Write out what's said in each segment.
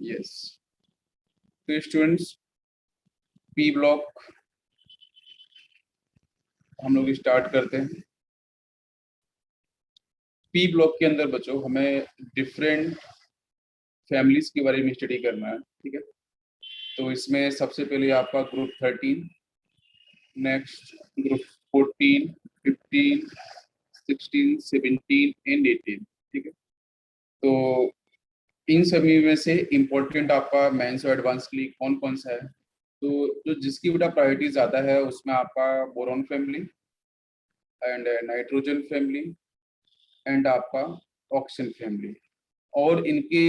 Yes, तो students P block हम लोग स्टार्ट करते हैं। पी ब्लॉक के अंदर बच्चों हमें डिफरेंट फैमिलीज के बारे में स्टडी करना है, ठीक है। तो इसमें सबसे पहले आपका ग्रुप 13, नेक्स्ट ग्रुप 14, 15, 16, 17 एंड 18, ठीक है। तो इन सभी में से इम्पोर्टेंट आपका मेंस और एडवांस के लिए कौन कौन सा है? तो जो जिसकी बेटा प्रायोरिटी ज्यादा है उसमें आपका boron family and nitrogen family and आपका ऑक्सीजन फैमिली। और इनके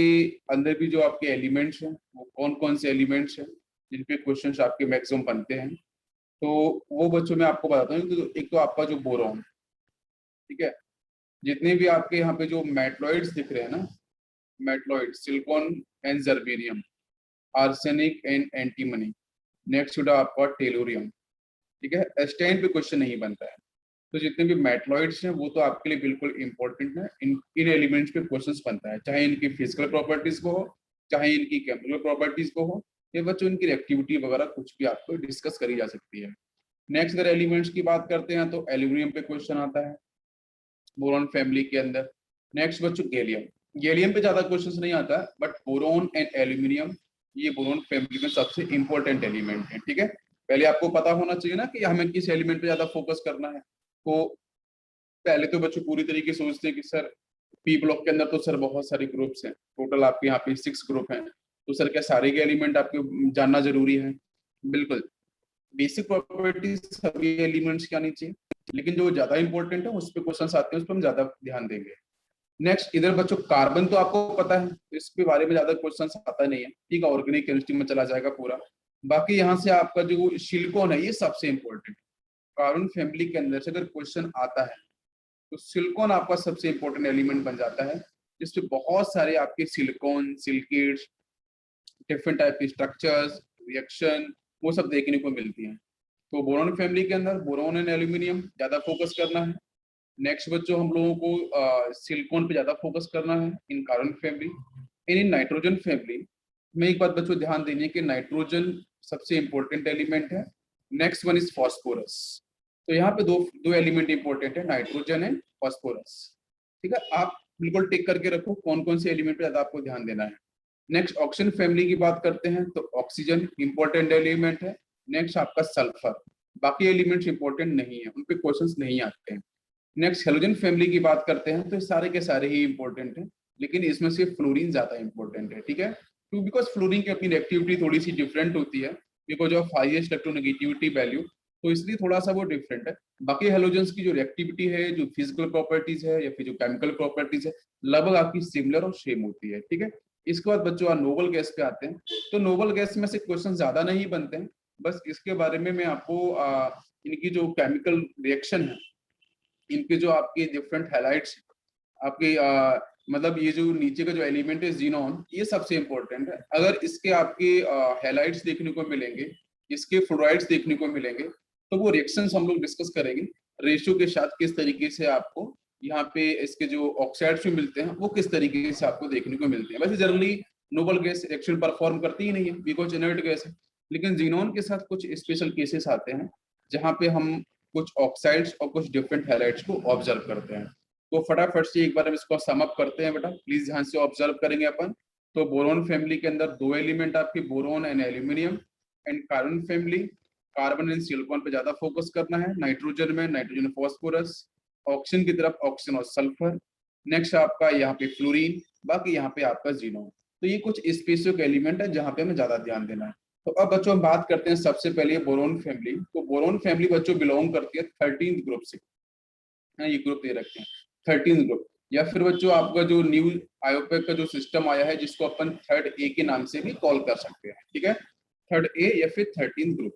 अंदर भी जो आपके एलिमेंट्स हैं वो कौन कौन से एलिमेंट्स हैं जिन पे क्वेश्चंस आपके मैक्सिमम बनते हैं, तो वो बच्चों में आपको बताता हूँ। तो एक तो आपका जो बोरॉन, ठीक है। जितने भी आपके यहाँ पे जो मेटलॉइड्स दिख रहे हैं ना, metalloid, silicon and germanium, arsenic and antimony, next होगा आपका टेलोरियम, ठीक है। एस्टाइन पे क्वेश्चन नहीं बनता है। तो जितने भी मेटलॉइड्स हैं वो तो आपके लिए बिल्कुल इंपॉर्टेंट है। इन एलिमेंट्स पे क्वेश्चंस बनता है, चाहे इनकी फिजिकल प्रॉपर्टीज को हो, चाहे इनकी केमिकल प्रॉपर्टीज को हो, या बच्चों इनकी रिएक्टिविटी वगैरह कुछ भी आपको डिस्कस करी जा सकती है। नेक्स्ट अगर एलिमेंट्स की बात करते हैं तो एल्यूमिनियम पे क्वेश्चन आता है बोरॉन फैमिली के अंदर। नेक्स्ट बच्चों गैलियम, गैलियम पे ज्यादा क्वेश्चंस नहीं आता, बट बोरॉन एंड एल्यूमिनियम ये बोरॉन फैमिली में सबसे इंपॉर्टेंट एलिमेंट है, ठीक है। पहले आपको पता होना चाहिए ना कि हमें किस एलिमेंट पे ज्यादा फोकस करना है। तो पहले तो बच्चों पूरी तरीके से सोचते हैं कि सर पी ब्लॉक के अंदर तो सर बहुत सारे ग्रुप्स हैं, टोटल आपके यहाँ पे 6 ग्रुप हैं, तो सर क्या सारे के एलिमेंट आपको जानना जरूरी है? बिल्कुल, बेसिक प्रॉपर्टीज सभी एलिमेंट्स की आनी चाहिए, लेकिन जो ज्यादा इंपॉर्टेंट है उस पर क्वेश्चन आते हैं, उस पर हम ज्यादा ध्यान देंगे। नेक्स्ट इधर बच्चों कार्बन तो आपको पता है, इसके बारे में ज्यादा क्वेश्चन आता नहीं है, ठीक है, ऑर्गेनिक केमिस्ट्री में चला जाएगा पूरा। बाकी यहाँ से आपका जो सिलिकॉन है ये सबसे इंपॉर्टेंट, कार्बन फैमिली के अंदर से अगर क्वेश्चन आता है तो सिलिकॉन आपका सबसे इंपॉर्टेंट एलिमेंट बन जाता है, जिसपे बहुत सारे आपके सिलिकॉन, सिलिकेट्स, डिफरेंट टाइप के स्ट्रक्चर्स, रिएक्शन, वो सब देखने को मिलती हैं। तो बोरॉन फैमिली के अंदर बोरॉन एंड एल्यूमिनियम ज्यादा फोकस करना है। नेक्स्ट बच्चों हम लोगों को सिलिकॉन पे ज्यादा फोकस करना है इन कार्बन फैमिली। इन नाइट्रोजन फैमिली में एक बात बच्चों ध्यान देनी है कि नाइट्रोजन सबसे इंपॉर्टेंट एलिमेंट है। Next one is phosphorus. तो यहाँ पे दो दो एलिमेंट इंपॉर्टेंट है, नाइट्रोजन एंड फॉस्फोरस, ठीक है। आप बिल्कुल टिक करके रखो कौन कौन से एलिमेंट पे ज्यादा आपको ध्यान देना है। नेक्स्ट ऑक्सीजन फैमिली की बात करते हैं तो ऑक्सीजन इंपॉर्टेंट एलिमेंट है। नेक्स्ट आपका सल्फर, बाकी एलिमेंट्स इंपॉर्टेंट नहीं है, उन पे क्वेश्चंस नहीं आते हैं। नेक्स्ट हेलोजन फैमिली की बात करते हैं तो सारे के सारे ही इंपॉर्टेंट हैं, लेकिन इसमें से फ्लोरीन ज्यादा इंपॉर्टेंट है, ठीक है। तो बिकॉज फ्लोरीन की अपनी रिएक्टिविटी थोड़ी सी डिफरेंट होती है, because of highest electronegativity value, तो इसलिए थोड़ा सा वो डिफरेंट है। बाकी हेलोजेंस की जो रिएक्टिविटी है, जो फिजिकल प्रॉपर्टीज है या फिर जो केमिकल प्रॉपर्टीज है, लगभग आपकी सिमिलर और सेम होती है, ठीक है। इसके बाद बच्चों आप नोबल गैस पे आते हैं। तो नोबल गैस में से क्वेश्चन ज्यादा नहीं बनते हैं, बस इसके बारे में मैं आपको इनकी जो केमिकल रिएक्शन है, इनके जो आपके डिफरेंट हैलाइड्स आपके मतलब ये जो नीचे का जो एलिमेंट है जीनोन, ये सबसे इंपॉर्टेंट है। अगर इसके आपके हैलाइड्स देखने को मिलेंगे, इसके फ्लोराइड्स देखने को मिलेंगे, तो वो रिएक्शंस हम लोग डिस्कस करेंगे रेशियो के साथ, किस तरीके से आपको यहाँ पे इसके जो ऑक्साइड्स भी मिलते हैं वो किस तरीके से आपको देखने को मिलते हैं। वैसे generally noble gas reaction perform करती ही नहीं है बिकॉज इनर्ट गैस है, लेकिन जीनोन के साथ कुछ स्पेशल केसेस आते हैं जहाँ पे हम कुछ ऑक्साइड्स और कुछ डिफरेंट हैलाइड्स को ऑब्जर्व करते हैं। तो फटाफट से एक बार हम इसको सम अप करते हैं बेटा, प्लीज ध्यान से ऑब्जर्व करेंगे अपन। तो बोरॉन फैमिली के अंदर दो एलिमेंट आपके boron and aluminium. And carbon family, carbon and silicon पे ज्यादा फोकस करना है, नाइट्रोजन में नाइट्रोजन फॉस्फोरस, ऑक्सीजन की तरफ ऑक्सीजन और सल्फर। नेक्स्ट आपका यहाँ पे फ्लोरीन, बाकी यहाँ पे आपका जीनोन। तो ये कुछ स्पेसिफिक एलिमेंट है जहाँ पे हमें ज्यादा ध्यान देना है। तो अब बच्चों हम बात करते हैं सबसे पहले बोरॉन फैमिली। तो बोरॉन फैमिली बच्चों बिलोंग करती है 13th ग्रुप से, ये ग्रुप दे रखते हैं 13th ग्रुप, या फिर बच्चों आपका जो न्यू आयोपेक का जो सिस्टम आया है जिसको अपन थर्ड ए के नाम से भी कॉल कर सकते हैं, ठीक है, थर्ड ए या फिर 13th ग्रुप।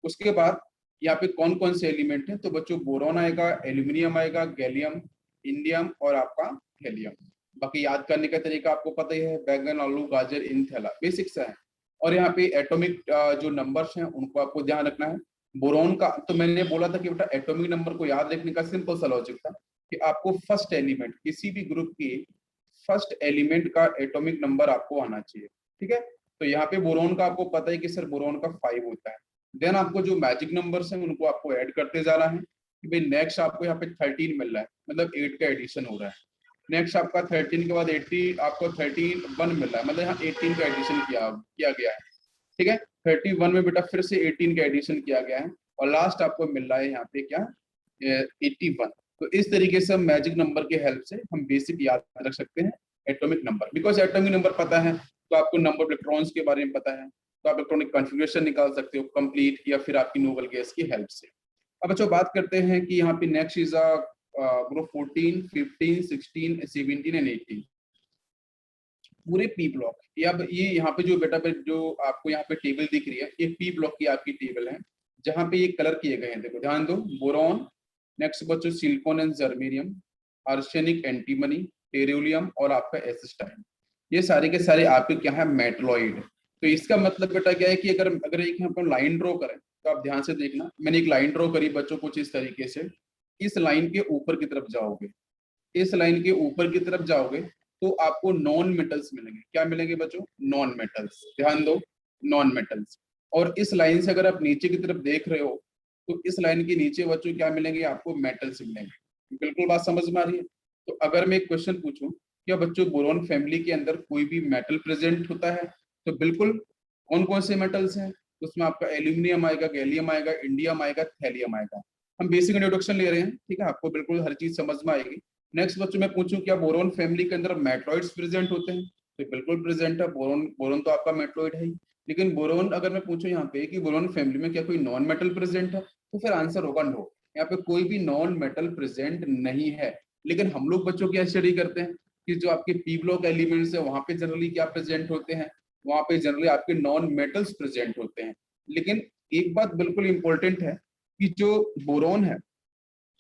उसके बाद यहाँ पे कौन कौन से एलिमेंट हैं? तो बच्चों बोरॉन आएगा, एल्यूमिनियम आएगा, गैलियम, इंडियम और आपका हेलियम। बाकी याद करने का तरीका आपको पता ही है, बैगन, आलू, गाजर, इन थैला, बेसिक्स है। और यहाँ पे एटॉमिक जो नंबर्स हैं उनको आपको ध्यान रखना है। बोरॉन का तो मैंने बोला था कि बेटा एटॉमिक नंबर को याद रखने का सिंपल सा लॉजिक था कि आपको फर्स्ट एलिमेंट किसी भी ग्रुप के फर्स्ट एलिमेंट का एटॉमिक नंबर आपको आना चाहिए, ठीक है। तो यहाँ पे बोरॉन का आपको पता है कि सर बोरॉन का 5 होता है। देन आपको जो मैजिक नंबर्स हैं उनको आपको ऐड करते जाना है कि भाई नेक्स्ट आपको यहाँ पे 13 मिल रहा है, मतलब 8 का एडिशन हो रहा है। नेक्स्ट आपका 13 के बाद 80 आपको 31 मिल रहा है, मतलब यहाँ 18 का एडिशन किया गया है, ठीक है। 31 में बेटा फिर से 18 का एडिशन किया गया है और लास्ट आपको मिल रहा है यहाँ पे क्या 81। तो इस तरीके से हम मैजिक नंबर के हेल्प से हम बेसिक याद रख सकते हैं atomic number. Because atomic number पता है तो आपको नंबर ऑफ इलेक्ट्रॉन्स के बारे में पता है, तो आप इलेक्ट्रॉनिक कॉन्फ़िगरेशन निकाल सकते हो कंप्लीट, या फिर आपकी नोबल गैस की हेल्प से। अब बच्चों बात करते हैं कि यहाँ पे नेक्स्ट इज ग्रुप 14, 15, 16, 17 एंड 18 पूरे पी ब्लॉक। ये यहाँ पे जो बेटा जो आपको यहाँ पे टेबल दिख रही है, ये पी ब्लॉक की आपकी टेबल है, जहाँ पे ये कलर किए गए हैं। देखो ध्यान दो, बोरॉन, नेक्स्ट बच्चों silicon and germanium, arsenic, antimony, tellurium और आपका एसिस्टाइन, ये सारे के सारे आपके क्या है मेटलॉइड। तो इसका मतलब बेटा क्या है कि अगर एक यहाँ पर लाइन ड्रॉ करें तो आप ध्यान से देखना, मैंने एक लाइन ड्रॉ करी बच्चों कुछ इस तरीके से, इस लाइन के ऊपर की तरफ जाओगे, इस लाइन के ऊपर की तरफ जाओगे तो आपको नॉन मेटल्स मिलेंगे। क्या मिलेंगे बच्चों? Non metals. ध्यान दो, नॉन मेटल्स। और इस लाइन से अगर आप नीचे की तरफ देख रहे हो तो इस लाइन के नीचे बच्चों क्या मिलेंगे? आपको मेटल्स मिलेंगे। बिल्कुल बात समझ में आ रही है? तो अगर मैं एक क्वेश्चन पूछूं, क्या बच्चों बोरॉन फैमिली के अंदर कोई भी मेटल प्रेजेंट होता है? तो बिल्कुल। कौन कौन से मेटल्स हैं? उसमें आपका एल्यूमिनियम आएगा, गैलियम आएगा, इंडियम आएगा, थैलियम आएगा। हम बेसिक इंट्रोडक्शन ले रहे हैं, ठीक है, आपको बिल्कुल हर चीज समझ में आएगी। नेक्स्ट बच्चों मैं पूछूं, क्या बोरॉन फैमिली के अंदर मेटलॉइड्स प्रेजेंट होते हैं? तो बिल्कुल प्रेजेंट है, बोरॉन बोरॉन तो आपका मेटलॉइड है ही। लेकिन बोरॉन अगर मैं पूछूं यहाँ पे कि बोरॉन फैमिली में क्या कोई नॉन मेटल प्रेजेंट है, तो फिर आंसर होगा नो। यहाँ पे कोई भी नॉन मेटल प्रेजेंट नहीं है। लेकिन हम लोग बच्चों क्या स्टडी करते हैं कि जो आपके पी ब्लॉक एलिमेंट्स है वहां पे जनरली क्या प्रेजेंट होते हैं? वहां पे जनरली आपके नॉन मेटल्स प्रेजेंट होते हैं। लेकिन एक बात बिल्कुल इंपॉर्टेंट है कि जो बोरॉन है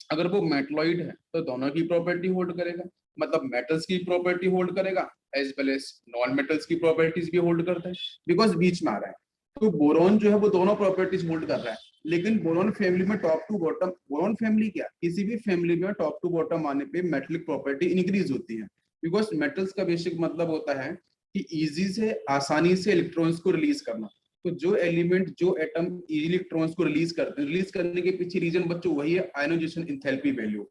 अगर वो मेटलॉइड है तो दोनों की प्रॉपर्टी होल्ड करेगा, मतलब मेटल्स की प्रॉपर्टी होल्ड करेगा as well as non metals की प्रॉपर्टीज भी होल्ड करता है, बिकॉज बीच में आ रहा है। तो बोरॉन जो है वो दोनों प्रॉपर्टीज होल्ड कर रहा है। लेकिन बोरॉन फैमिली में top to bottom, boron family क्या, किसी भी फैमिली में टॉप टू बॉटम आने पे मेटलिक प्रॉपर्टी इंक्रीज होती है। बिकॉज मेटल्स का बेसिक मतलब होता है कि इजी से, आसानी से इलेक्ट्रॉन्स को रिलीज करना। तो जो एलिमेंट, जो एटम इलेक्ट्रॉन्स को रिलीज करते हैं, रिलीज करने के पीछे रीजन बच्चों वही है आयनाइजेशन एंथैल्पी वैल्यू।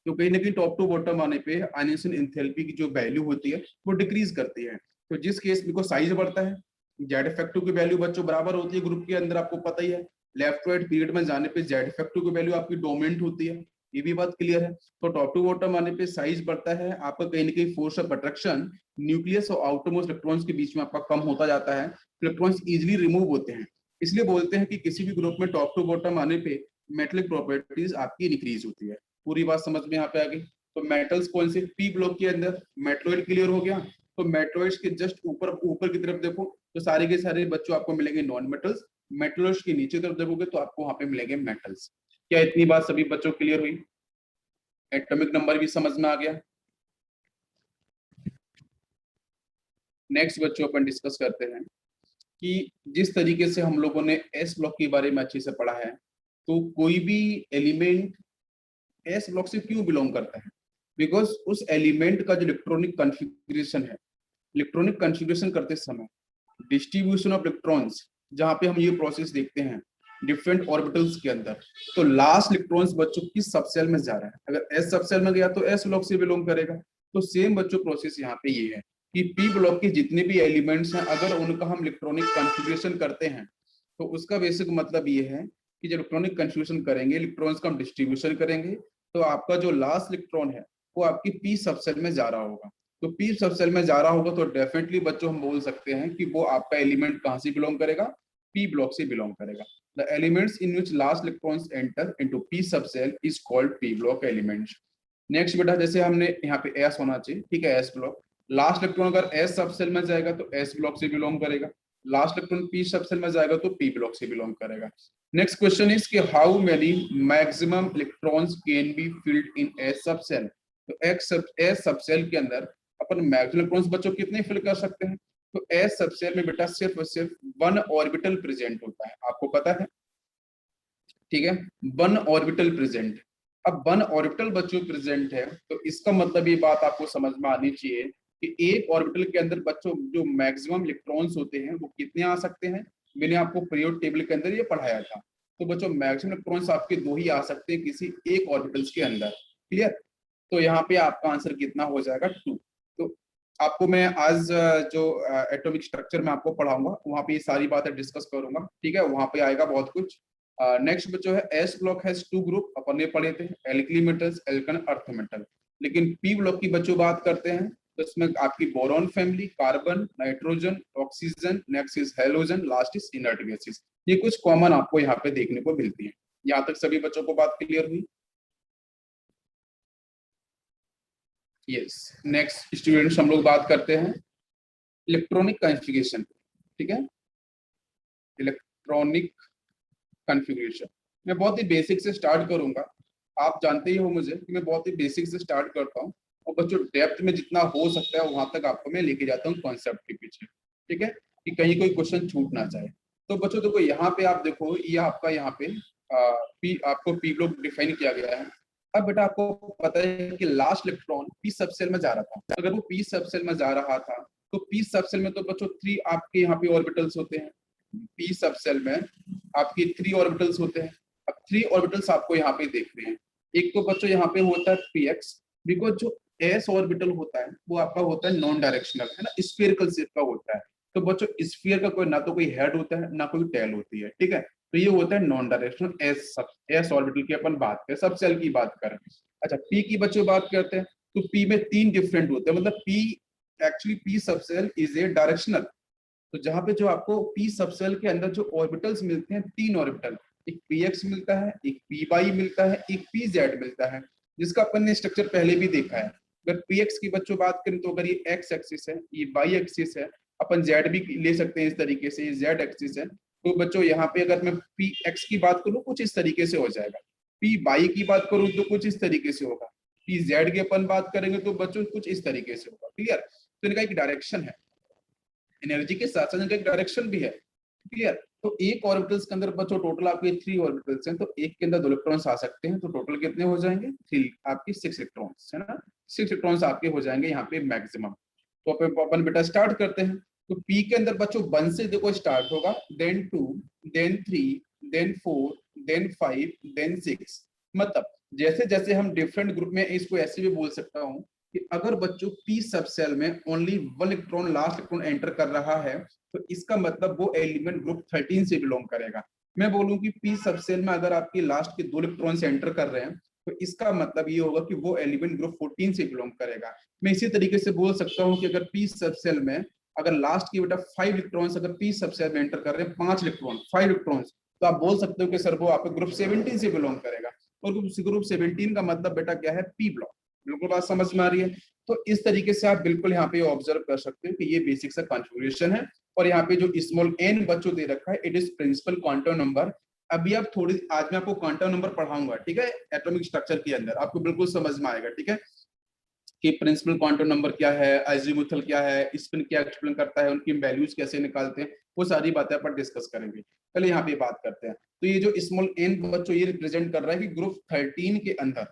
तो कहीं ना कहीं टॉप टू बॉटम आने पे आयनाइजेशन एंथैल्पी की जो वैल्यू होती है वो डिक्रीज करती है। तो जिस केस में साइज बढ़ता है, जेड इफेक्टिव की वैल्यू बच्चों बराबर होती है ग्रुप के अंदर, आपको पता ही है। लेफ्ट राइट पीरियड में जाने पे जेड इफेक्टिव की वैल्यू आपकी डोमिनेंट होती है, ये भी बात क्लियर है। तो टॉप टू बॉटम आने पे साइज बढ़ता है, आपका कहीं ना कहीं फोर्स ऑफ अट्रैक्शन न्यूक्लियस और आउटरमोस्ट इलेक्ट्रॉन्स के बीच में आपका कम होता जाता है, इलेक्ट्रॉन्स इजीली रिमूव होते हैं। इसलिए बोलते हैं कि किसी भी ग्रुप में टॉप टू बॉटम आने पे मेटलिक प्रॉपर्टीज आपकी इंक्रीज होती है। पूरी बात समझ में यहाँ पे आ गई? तो मेटल्स कौन से? पी ब्लॉक के अंदर मेटलॉइड क्लियर हो गया। तो मेटलॉइड्स के जस्ट ऊपर ऊपर की तरफ देखो तो सारे के सारे बच्चों आपको मिलेंगे नॉन मेटल्स। मेटलॉइड्स के नीचे तरफ देखोगे तो आपको वहां पे मिलेंगे मेटल्स। क्या इतनी बात सभी बच्चों क्लियर हुई? एटॉमिक नंबर भी समझ में आ गया। नेक्स्ट बच्चों अपन डिस्कस करते हैं कि जिस तरीके से हम लोगों ने एस ब्लॉक के बारे में अच्छे से पढ़ा है, तो कोई भी एलिमेंट एस ब्लॉक से क्यों बिलोंग करता है? बिकॉज उस एलिमेंट का जो इलेक्ट्रॉनिक कॉन्फ़िगरेशन है, इलेक्ट्रॉनिक कॉन्फ़िगरेशन करते समय डिस्ट्रीब्यूशन ऑफ इलेक्ट्रॉन्स, जहां पे हम ये प्रोसेस देखते हैं डिफरेंट ऑर्बिटल्स के अंदर, तो लास्ट इलेक्ट्रॉन्स बच्चों किस सबसेल में जा रहा है? अगर एस सबसेल में गया तो एस ब्लॉक से बिलोंग करेगा। तो सेम बच्चों प्रोसेस यहाँ पे ये है कि पी ब्लॉक के जितने भी एलिमेंट्स हैं अगर उनका हम इलेक्ट्रॉनिक कॉन्फ़िगरेशन करते हैं तो उसका बेसिक मतलब ये है कि जब इलेक्ट्रॉनिक कॉन्फ़िगरेशन करेंगे, इलेक्ट्रॉन्स का हम डिस्ट्रीब्यूशन करेंगे, तो आपका जो लास्ट इलेक्ट्रॉन है वो आपकी पी सबसेल में जा रहा होगा। तो पी सबसेल में जा रहा होगा तो डेफिनेटली बच्चों हम बोल सकते हैं कि वो आपका एलिमेंट कहां से बिलोंग करेगा? पी ब्लॉक से बिलोंग करेगा। The elements in which last electrons enter into P subshell is called P block elements. Next बेटा, जैसे हमने यहाँ पे एस होना चाहिए, ठीक है, एस ब्लॉक। लास्ट इलेक्ट्रॉन अगर एस सबसेल में जाएगा तो एस ब्लॉक से बिलोंग करेगा, लास्ट इलेक्ट्रॉन पी सबसेल में जाएगा तो पी ब्लॉक से बिलोंग करेगा। नेक्स्ट क्वेश्चन इज कि how many maximum electrons can be filled in S subshell? तो एस सबसेल के अंदर अपन मैक्सिमम इलेक्ट्रॉन्स बच्चों कितने फिल कर सकते हैं? तो एस सबसेल में बेटा सिर्फ और सिर्फ वन ऑर्बिटल प्रेजेंट होता है, आपको पता है, ठीक है, वन ऑर्बिटल प्रेजेंट। अब वन ऑर्बिटल बच्चों प्रेजेंट है तो इसका मतलब ये बात आपको समझ में आनी चाहिए कि एक ऑर्बिटल के अंदर बच्चों जो मैक्सिमम इलेक्ट्रॉन्स होते हैं वो कितने आ सकते हैं। मैंने आपको पीरियोडिक टेबल के अंदर ये पढ़ाया था। तो बच्चों मैक्सिमम इलेक्ट्रॉन्स आपके 2 ही आ सकते हैं किसी एक ऑर्बिटल्स के अंदर। क्लियर। तो यहाँ पे आपका आंसर कितना हो जाएगा 2। तो आपको मैं आज जो एटॉमिक स्ट्रक्चर में आपको पढ़ाऊंगा वहां पे ये सारी बातें डिस्कस करूंगा। ठीक है, वहां पे आएगा बहुत कुछ। नेक्स्ट बच्चों है एस ब्लॉक हैज 2 ग्रुप, अपन ने पढ़े थे, alkali metals, Alcon, earth metal. लेकिन पी ब्लॉक की बच्चों बात करते हैं तो इसमें आपकी boron family, carbon, nitrogen, oxygen, next is halogen, last is inert gases. ये कुछ कॉमन आपको यहाँ पे देखने को मिलती है। यहाँ तक सभी बच्चों को बात क्लियर हुई? यस। नेक्स्ट स्टूडेंट्स हम लोग बात करते हैं इलेक्ट्रॉनिक कॉन्फ़िगरेशन। ठीक है, इलेक्ट्रॉनिक कॉन्फ़िगरेशन मैं बहुत ही बेसिक से स्टार्ट करूंगा। आप जानते ही हो मुझे कि मैं बहुत ही बेसिक से स्टार्ट करता हूँ और बच्चों डेप्थ में जितना हो सकता है वहां तक आपको मैं लेके जाता हूँ कॉन्सेप्ट के पीछे। ठीक है, कि कहीं कोई क्वेश्चन छूट ना जाए। तो बच्चों देखो यहाँ पे आप देखो ये आपका यहाँ पे पी आपको पी ब्लॉक डिफाइन किया गया है। अब बेटा आपको पता है कि लास्ट इलेक्ट्रॉन पी सबसेल में जा रहा था। अगर वो पी सबसेल में जा रहा था तो पी सबसेल में तो बच्चों 3 आपके यहाँ पे ऑर्बिटल्स होते हैं। पी सबसेल में आपके 3 ऑर्बिटल्स होते हैं। अब 3 ऑर्बिटल्स आपको यहाँ पे देख रहे हैं। एक तो बच्चों यहाँ पे होता है पी एक्स, बिकॉज जो एस ऑर्बिटल होता है वो आपका होता है नॉन डायरेक्शनल, है ना, स्फीयरिकल शेप का होता है। तो बच्चों स्फीयर का कोई ना तो कोई हेड होता है ना कोई टेल होती है। ठीक है, तो ये होता है नॉन डायरेक्शनल एस ऑर्बिटल की अपन बात करें, सब सेल की बात करें। अच्छा, पी की बच्चों बात करते हैं तो पी में 3 डिफरेंट होते हैं, मतलब P actually P subshell is a directional. तो जहां पे जो आपको पी सबसेल के अंदर जो ऑर्बिटल्स मिलते हैं 3 ऑर्बिटल, एक पी एक्स मिलता है, एक पी वाई मिलता है, एक पी जेड मिलता है, जिसका अपन ने स्ट्रक्चर पहले भी देखा है। अगर पी एक्स की बच्चों बात करें तो अगर ये एक्स एक्सिस है, ये वाई एक्सिस है, अपन जेड भी ले सकते हैं इस तरीके से, ये जेड एक्सिस है। तो बच्चों यहाँ पे अगर मैं पी एक्स की बात करूँ कुछ इस तरीके से हो जाएगा, पी वाई की बात करूँ तो कुछ इस तरीके से होगा, पी जेड की अपन बात करेंगे तो बच्चों कुछ इस तरीके से होगा। क्लियर। तो इनका एक डायरेक्शन है, एनर्जी के साथ साथ इनका एक डायरेक्शन भी है। क्लियर। तो एक ऑर्बिटल्स के अंदर बच्चों टोटल आपके 3 ऑर्बिटल्स हैं, तो एक के अंदर 2 इलेक्ट्रॉन्स आ सकते हैं, तो टोटल कितने हो जाएंगे 3, आपकी 6 इलेक्ट्रॉन्स, है ना। 6 इलेक्ट्रॉन्स आपके हो जाएंगे यहाँ पे मैक्सिमम। तो अपन बेटा स्टार्ट करते हैं। तो पी के अंदर बच्चों 1 से देखो स्टार्ट होगा, then 2, then 3, then 4, then 5, then 6। मतलब जैसे जैसे हम डिफरेंट ग्रुप में, इसको ऐसे भी बोल सकता हूँ कि अगर बच्चों पी सब सेल में only 1 electron last electron enter कर रहा है तो इसका मतलब वो एलिमेंट ग्रुप 13 से बिलोंग करेगा। मैं बोलूं कि पी सब सेल में अगर आपके लास्ट के 2 इलेक्ट्रॉन्स एंटर कर रहे हैं तो इसका मतलब ये होगा कि वो एलिमेंट ग्रुप 14 से बिलोंग करेगा। मैं इसी तरीके से बोल सकता हूँ कि अगर पी सब सेल में अगर लास्ट की बेटा 5 इलेक्ट्रॉन्स अगर पी सब सेल में एंटर कर रहे हैं, 5 इलेक्ट्रॉन 5 इलेक्ट्रॉन्स, तो आप बोल सकते हो कि सर वो आप ग्रुप 17 से बिलोंग करेगा। और ग्रुप 17 का मतलब बेटा क्या है, पी ब्लॉक। बिल्कुल बात समझ में आ रही है। तो इस तरीके से आप बिल्कुल यहाँ पे ऑब्जर्व कर सकते हो कि ये बेसिक सा कॉन्फ़िगरेशन है। और यहाँ पे जो स्मॉल एन बच्चों दे रखा है, it is principal quantum number. अभी आप थोड़ी आज मैं आपको क्वांटम नंबर पढ़ाऊंगा, ठीक है, एटॉमिक स्ट्रक्चर के अंदर आपको बिल्कुल समझ में आएगा। ठीक है, कि प्रिंसिपल क्वांटम नंबर क्या है, अजीमुथल क्या है, स्पिन क्या एक्सप्लेन करता है, उनकी वैल्यूज कैसे निकालते हैं, वो सारी बातें अपन डिस्कस करेंगे। पहले यहाँ पे बात करते हैं। तो ये जो स्मॉल एन बच्चों ये रिप्रेजेंट कर रहा है कि ग्रुप 13 के अंदर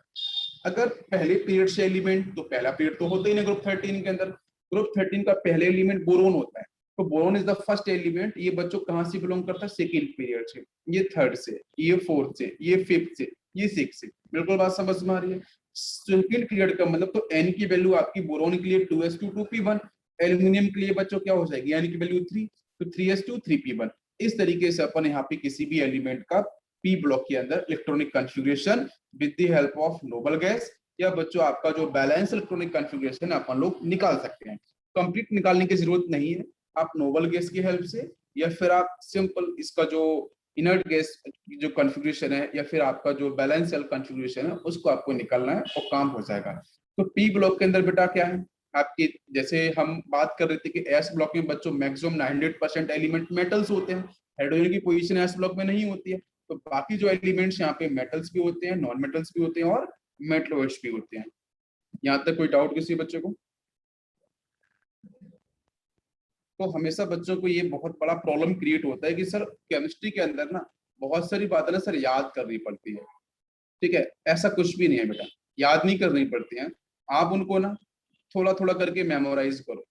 अगर पहले पीरियड से एलिमेंट, तो पहला पीरियड तो होता ही नहीं ग्रुप 13 के अंदर। ग्रुप 13 का पहले एलिमेंट बोरोन होता है। तो boron is the first element. ये बच्चों कहां से बिलोंग करता है, सेकेंड पीरियड से, ये थर्ड से, ये फोर्थ से, ये फिफ्थ से, ये सिक्स से। बिल्कुल बात समझ में आ रही है। सेकेंड पीरियड का मतलब तो एन की वैल्यू आपकी बोरोन के लिए 2s2 2p1, एल्यूमिनियम के लिए बच्चों क्या हो जाएगी, एन की वैल्यू 3, तो 3s2 3p1। इस तरीके से अपन यहाँ पे किसी भी एलिमेंट का पी ब्लॉक के अंदर electronic configuration with the help of noble gas या बच्चों आपका जो बैलेंस इलेक्ट्रॉनिक कॉन्फ़िगरेशन अपन लोग निकाल सकते हैं। कंप्लीट निकालने की जरूरत नहीं है, आप नोबल गैस की हेल्प से या फिर आप सिंपल इसका जो इनर्ट गैस जो कॉन्फ़िगरेशन है या फिर आपका जो बैलेंस सेल कॉन्फ़िगरेशन है उसको आपको निकालना है और काम हो जाएगा। तो पी ब्लॉक के अंदर बेटा क्या है आपकी, जैसे हम बात कर रहे थे कि एस ब्लॉक में बच्चों मैक्सिमम 98% एलिमेंट मेटल्स होते हैं, हाइड्रोजन की पोजीशन एस ब्लॉक में नहीं होती है। तो बाकी जो एलिमेंट्स यहाँ पे मेटल्स भी होते हैं, नॉन मेटल्स भी होते हैं और मेटलोइड्स भी होते हैं। यहाँ तक कोई डाउट किसी बच्चे को? तो हमेशा बच्चों को ये बहुत बड़ा प्रॉब्लम क्रिएट होता है कि सर केमिस्ट्री के अंदर ना बहुत सारी बातें ना सर याद करनी पड़ती है। ठीक है, ऐसा कुछ भी नहीं है बेटा, याद नहीं करनी पड़ती है। आप उनको ना थोड़ा थोड़ा करके मेमोराइज करो।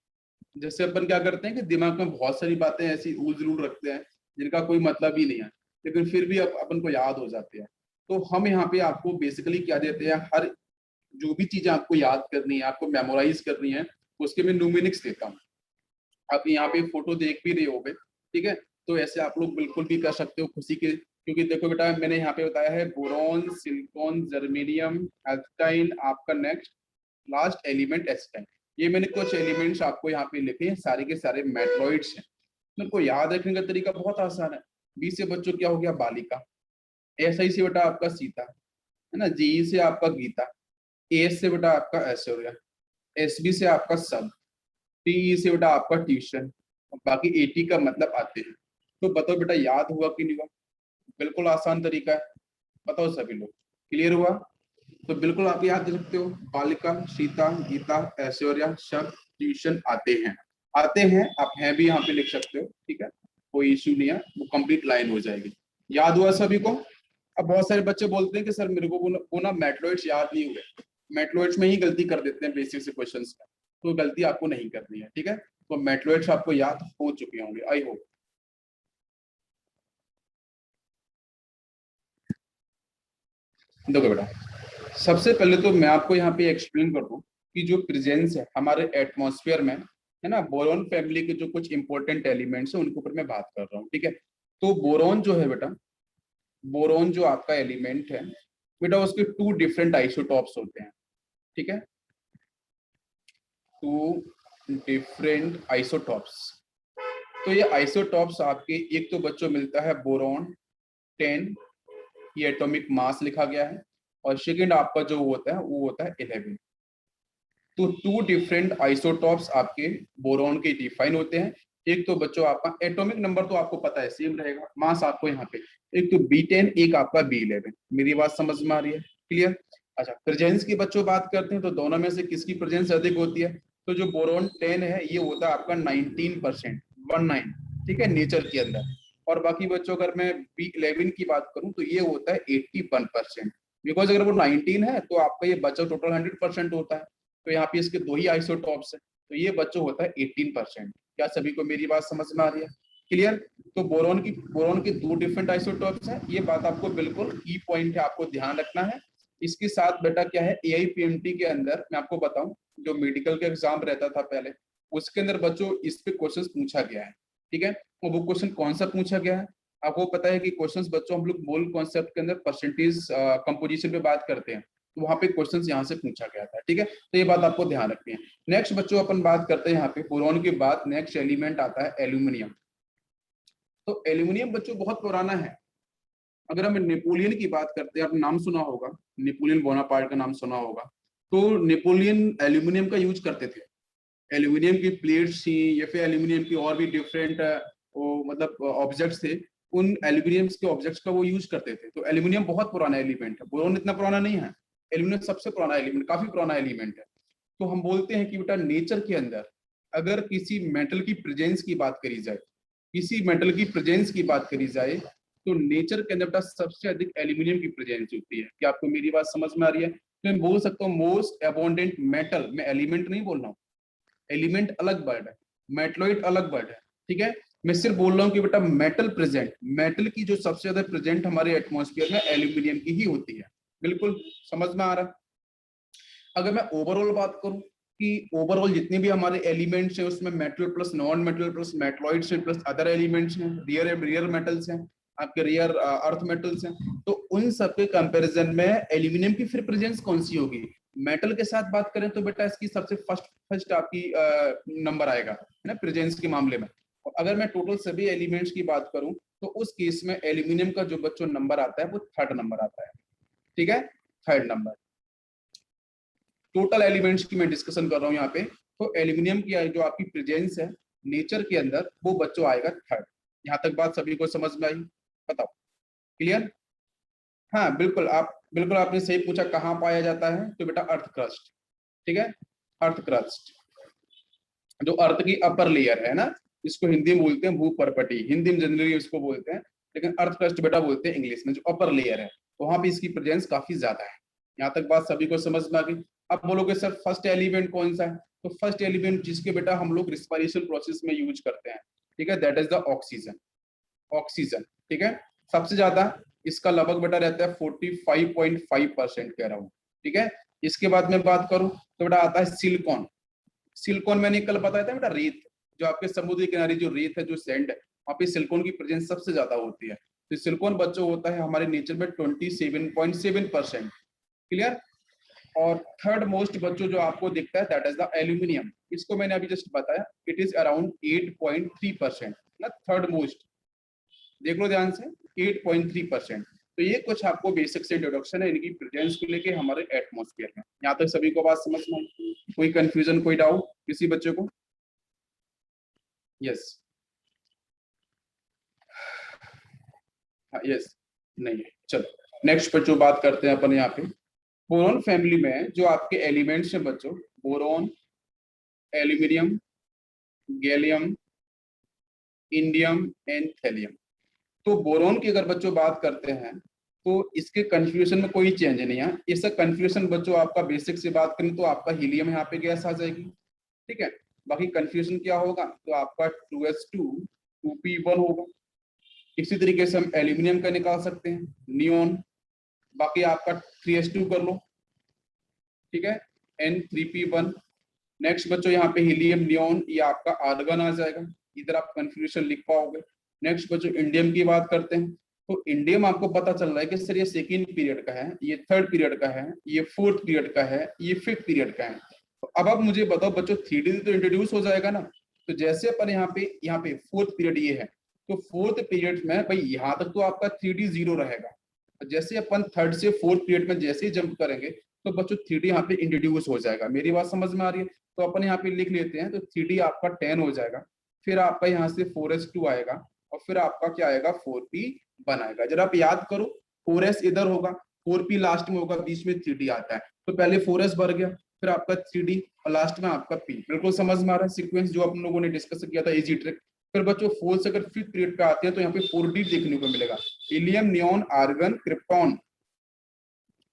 जैसे अपन क्या करते हैं कि दिमाग में बहुत सारी बातें ऐसी ऊल जरूर रखते हैं जिनका कोई मतलब ही नहीं है, लेकिन फिर भी अपन को याद हो जाते हैं। तो हम यहाँ पे आपको बेसिकली क्या देते हैं, हर जो भी चीजें आपको याद करनी है, आपको मेमोराइज करनी है, उसके मैं न्यूमेरिक्स देता हूँ। आप यहाँ पे फोटो देख भी रहे होगे, ठीक है। तो ऐसे आप लोग बिल्कुल भी कर सकते हो खुशी के, क्योंकि देखो बेटा मैंने यहाँ पे बताया है बोरॉन, सिलिकॉन, जर्मेनियम, एल्काइन, आपका नेक्स्ट लास्ट एलिमेंट एस्टाइन। ये मैंने कुछ एलिमेंट्स आपको यहाँ पे लिखे हैं, सारे के सारे मेटलॉइड्स हैं। इनको याद रखने का तरीका बहुत आसान है। बी से बच्चों क्या हो गया, बालिका। एस आई से बेटा आपका सीता, है ना। जी से आपका गीता। एस से बेटा आपका ऐश्वर्या। एस बी से आपका सब। टी से बेटा आपका ट्यूशन। बाकी एटी का मतलब आते हैं। तो बताओ बेटा याद हुआ कि नहीं हुआ? बिल्कुल आसान तरीका है, बताओ सभी लोग, क्लियर हुआ? तो बिल्कुल आप याद कर सकते हो, बालिका, सीता, गीता, ऐश्वर्या, शब्द, ट्यूशन आते हैं। आते हैं आप हैं भी यहाँ पे लिख सकते हो, ठीक है, कोई इश्यू नहीं है, वो कंप्लीट लाइन हो जाएगी। याद हुआ सभी को? अब बहुत सारे बच्चे बोलते हैं कि सर मेरे को वो ना मेटलॉइड्स याद नहीं हुए। मेटलॉइड्स में ही गलती कर देते हैं बेसिक से क्वेश्चन में, तो गलती आपको नहीं करनी है, ठीक है। तो मेटलॉइड्स आपको याद हो चुके होंगे, आई होप। देखो बेटा, सबसे पहले तो मैं आपको यहाँ पे एक्सप्लेन कर दूं कि जो प्रेजेंस है हमारे एटमॉस्फेयर में, है ना, बोरॉन फैमिली के जो कुछ इंपॉर्टेंट एलिमेंट्स है उनके ऊपर मैं बात कर रहा हूँ, ठीक है। तो बोरॉन जो है बेटा, बोरॉन जो आपका एलिमेंट है बेटा, उसके टू डिफरेंट आइसोटॉप्स होते हैं, ठीक है। Two different isotopes. तो ये आइसोटॉप्स आपके, एक तो बच्चों मिलता है बोरॉन 10, ये एटॉमिक मास लिखा गया है, और सेकेंड आपका जो होता है वो होता है 11। तो टू डिफरेंट आइसोटॉप्स आपके बोरॉन के डिफाइन होते हैं। एक तो बच्चों आपका एटॉमिक नंबर तो आपको पता है सेम रहेगा, मास आपको यहाँ पे, एक तो B10, एक आपका B11। मेरी बात समझ में आ रही है? क्लियर? अच्छा, प्रेजेंस की बच्चों बात करते हैं तो दोनों में से किसकी प्रेजेंस अधिक होती है? तो जो बोरॉन 10 है ये होता है आपका 19%, 19, ठीक है, नेचर के अंदर। और बाकी बच्चों अगर मैं B11 की बात करूं तो ये होता है 81%। बिकॉज अगर वो 19 है तो आपका ये बच्चा टोटल 100% होता है। तो यहाँ पे इसके दो ही आइसोटॉप्स है, तो ये बच्चों होता है 18%। क्या सभी को मेरी बात समझ में आ रही है? क्लियर? तो बोरॉन की दो डिफरेंट आइसोटॉप्स हैं, ये बात आपको बिल्कुल की पॉइंट है, आपको ध्यान रखना है। इसके साथ बेटा क्या है, AIPMT के अंदर मैं आपको बताऊं, जो मेडिकल का एग्जाम रहता था पहले, उसके अंदर बच्चों इस पे क्वेश्चन पूछा गया है, ठीक है। और वो क्वेश्चन कौन सा पूछा गया है आपको पता है कि क्वेश्चंस बच्चों हम लोग मोल कॉन्सेप्ट के अंदर परसेंटेज कंपोजिशन पे बात करते हैं, तो वहां पे क्वेश्चंस यहाँ से पूछा गया था, ठीक है। तो ये बात आपको ध्यान रखनी है। नेक्स्ट बच्चों अपन बात करते हैं यहाँ पे बोरॉन के बाद नेक्स्ट एलिमेंट आता है एल्यूमिनियम। तो एल्यूमिनियम बच्चों बहुत पुराना है। अगर हम नेपोलियन की बात करते हैं, आपने नाम सुना होगा, नेपोलियन बोनापार्ट का नाम सुना होगा। तो नेपोलियन एल्यूमिनियम का यूज करते थे। एल्यूमिनियम की प्लेट्स थी या फिर एल्यूमिनियम की और भी डिफरेंट मतलब ऑब्जेक्ट्स थे, उन एल्यूमिनियम के ऑब्जेक्ट्स का वो यूज करते थे। तो एल्यूमिनियम बहुत पुराना एलिमेंट है, बोरॉन इतना पुराना नहीं है। एल्यूमिनियम सबसे पुराना एलिमेंट, काफी पुराना एलिमेंट है। तो हम बोलते हैं कि बेटा नेचर के अंदर अगर किसी मेटल की प्रेजेंस की बात करी जाए, किसी मेटल की प्रेजेंस की बात करी जाए, तो नेचर के अंदर बेटा सबसे अधिक एल्यूमिनियम की प्रेजेंस होती है। क्या आपको मेरी बात समझ में आ रही है? तो मैं बोल सकता हूँ मोस्ट अबोंडेंट मेटल, मैं एलिमेंट नहीं बोल रहा हूँ, एलिमेंट अलग वर्ड है, मेटलॉइड अलग वर्ड है, ठीक है। मैं सिर्फ बोल रहा हूँ कि बेटा मेटल प्रेजेंट, मेटल की जो सबसे ज्यादा प्रेजेंट हमारे एटमॉस्फेयर में एल्यूमिनियम की ही होती है। बिल्कुल समझ में आ रहा है? अगर मैं ओवरऑल बात करूं कि ओवरऑल जितने भी हमारे एलिमेंट्स हैं उसमें metal plus non metal plus metalloids plus other elements हैं, रियर मेटल्स हैं, आपके रियर अर्थ मेटल्स हैं, तो उन सब के कंपैरिजन में एल्यूमिनियम की फिर प्रेजेंस कौन सी होगी? मेटल के साथ बात करें तो बेटा इसकी सबसे फर्स्ट आपकी नंबर आएगा, है ना, प्रेजेंस के मामले में। और अगर मैं टोटल सभी एलिमेंट्स की बात करूं तो उस केस में एल्यूमिनियम का जो बच्चों नंबर आता है वो थर्ड नंबर आता है, ठीक है, थर्ड नंबर। टोटल एलिमेंट्स की मैं डिस्कशन कर रहा हूँ यहाँ पे। तो एल्यूमिनियम की जो आपकी प्रेजेंस है नेचर के अंदर वो बच्चों आएगा थर्ड। यहाँ तक बात सभी को समझ में आई? बताओ, क्लियर? हाँ बिल्कुल, बिल्कुल आपने सही पूछा कहाँ पाया जाता है, तो बेटा अर्थ क्रस्ट, ठीक है, अर्थ क्रस्ट, जो अर्थ की अपर लेयर है ना, इसको हिंदी में बोलते हैं भूपर्पटी, हिंदी में जनरली इसको बोलते हैं, लेकिन अर्थ क्रस्ट बेटा बोलते हैं इंग्लिश में, जो अपर लेयर है वहां पे इसकी प्रेजेंस काफी ज्यादा है। यहाँ तक बात सभी को समझ में आ गई? अब बोलोगे सर फर्स्ट एलिमेंट कौन सा है, तो फर्स्ट एलिमेंट जिसके बेटा हम लोग रिस्पिरेशन प्रोसेस में यूज करते हैं, ठीक है, that is the oxygen. Oxygen, ठीक है, सबसे ज्यादा इसका लगभग बेटा रहता है 45.5% के अराउंड, ठीक है। इसके बाद में बात करूं तो बेटा आता है सिलिकॉन। सिलिकॉन मैंने कल बताया था बेटा, रेत, जो आपके समुद्री किनारे जो रेत है, जो सैंड है, वहाँ पे सिलिकॉन की प्रेजेंस सबसे ज्यादा होती है। तो सिलिकॉन बच्चों होता है हमारे नेचर में 27.7%, क्लियर। और थर्ड मोस्ट बच्चों जो आपको दिखता है दैट इज द एल्यूमिनियम। इसको मैंने अभी जस्ट बताया, इट इज अराउंड 8.3% ना, थर्ड मोस्ट, देख लो ध्यान से, 8.3%। तो ये कुछ आपको बेसिक से इंट्रोडक्शन है इनकी प्रेजेंस को लेके हमारे एटमॉस्फेयर में। यहाँ तक सभी को बात समझ में आई? कोई कंफ्यूजन, कोई डाउट किसी बच्चे को? यस, हाँ यस, नहीं है। चलो नेक्स्ट बच्चों बात करते हैं अपन यहाँ पे बोरॉन फैमिली में जो आपके एलिमेंट्स हैं बच्चों, boron, aluminium, gallium, indium and thallium. तो बोरॉन की अगर बच्चों बात करते हैं तो इसके कन्फ्यूजन में कोई चेंज नहीं है। इसका कन्फ्यूजन बच्चों आपका बेसिक से बात करें तो आपका हीलियम यहाँ पे गैस आ जाएगी, ठीक है। बाकी कन्फ्यूजन क्या होगा तो आपका 2s2 2p1 होगा। इसी तरीके से हम एल्यूमिनियम का निकाल सकते हैं, नियोन। बाकी आपका 3s2 कर लो, ठीक है, N3p1। नेक्स्ट बच्चों यहाँ पे हीलियम नियोन, ये आपका आर्गन आ जाएगा, इधर आप कंफ्यूजन लिख पाओगे। नेक्स्ट बच्चों इंडियम की बात करते हैं तो इंडियम आपको पता चल रहा है कि सर ये सेकेंड पीरियड का है, ये थर्ड पीरियड का है, ये फोर्थ पीरियड का है, ये फिफ्थ पीरियड का है। तो अब आप मुझे बताओ बच्चों 3D तो इंट्रोड्यूस हो जाएगा ना। तो जैसे अपन यहाँ पे फोर्थ पीरियड ये है, तो फोर्थ पीरियड में भाई यहाँ तक तो आपका 3D जीरो रहेगा। जैसे अपन थर्ड से फोर्थ पीरियड में जैसे ही जंप करेंगे तो बच्चों 3D यहाँ पे इंट्रोड्यूस हो जाएगा। मेरी बात समझ में आ रही है? तो अपन यहाँ पे लिख लेते हैं, तो 3D आपका 10 हो जाएगा, फिर आपका यहाँ से 4s2 आएगा, और फिर आपका क्या आएगा 4p1 आएगा। जरा आप याद करो, 4s इधर होगा, 4p लास्ट में होगा, बीच में 3D आता है, तो पहले 4s भर गया, फिर आपका 3D और लास्ट में आपका p। बिल्कुल समझ में आ रहा है सीक्वेंस जो अपन लोगों ने डिस्कस किया था, इजी ट्रिक। फिर बच्चों फोर्थ से अगर फिफ्थ पीरियड पे आते हैं तो यहाँ पे 4D देखने को मिलेगा, हीलियम, नियोन, आर्गन, क्रिप्टॉन,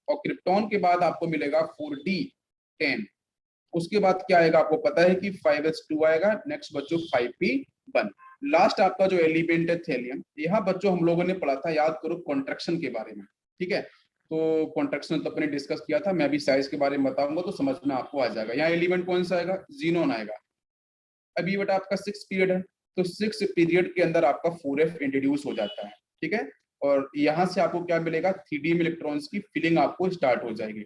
और क्रिप्टॉन के बाद आपको मिलेगा 4d10। उसके बाद क्या आएगा आपको पता है कि 5s2 आएगा। नेक्स्ट बच्चों 5p1। लास्ट आपका जो एलिमेंट है थैलियम, यहाँ बच्चों हम लोगों ने पढ़ा था, याद करो, कॉन्ट्रैक्शन के बारे में, ठीक है। तो कॉन्ट्रैक्शन तो अपने डिस्कस किया था, मैं भी साइज के बारे में बताऊंगा तो समझ में आपको आ जाएगा। यहाँ एलिमेंट कौन सा आएगा, जीनोन आएगा। अभी बेटा आपका 6 पीरियड है, तो 6 पीरियड के अंदर आपका 4f इंट्रोड्यूस हो जाता है, ठीक है। और यहाँ से आपको क्या मिलेगा, 3D में इलेक्ट्रॉन्स की फिलिंग आपको स्टार्ट हो जाएगी।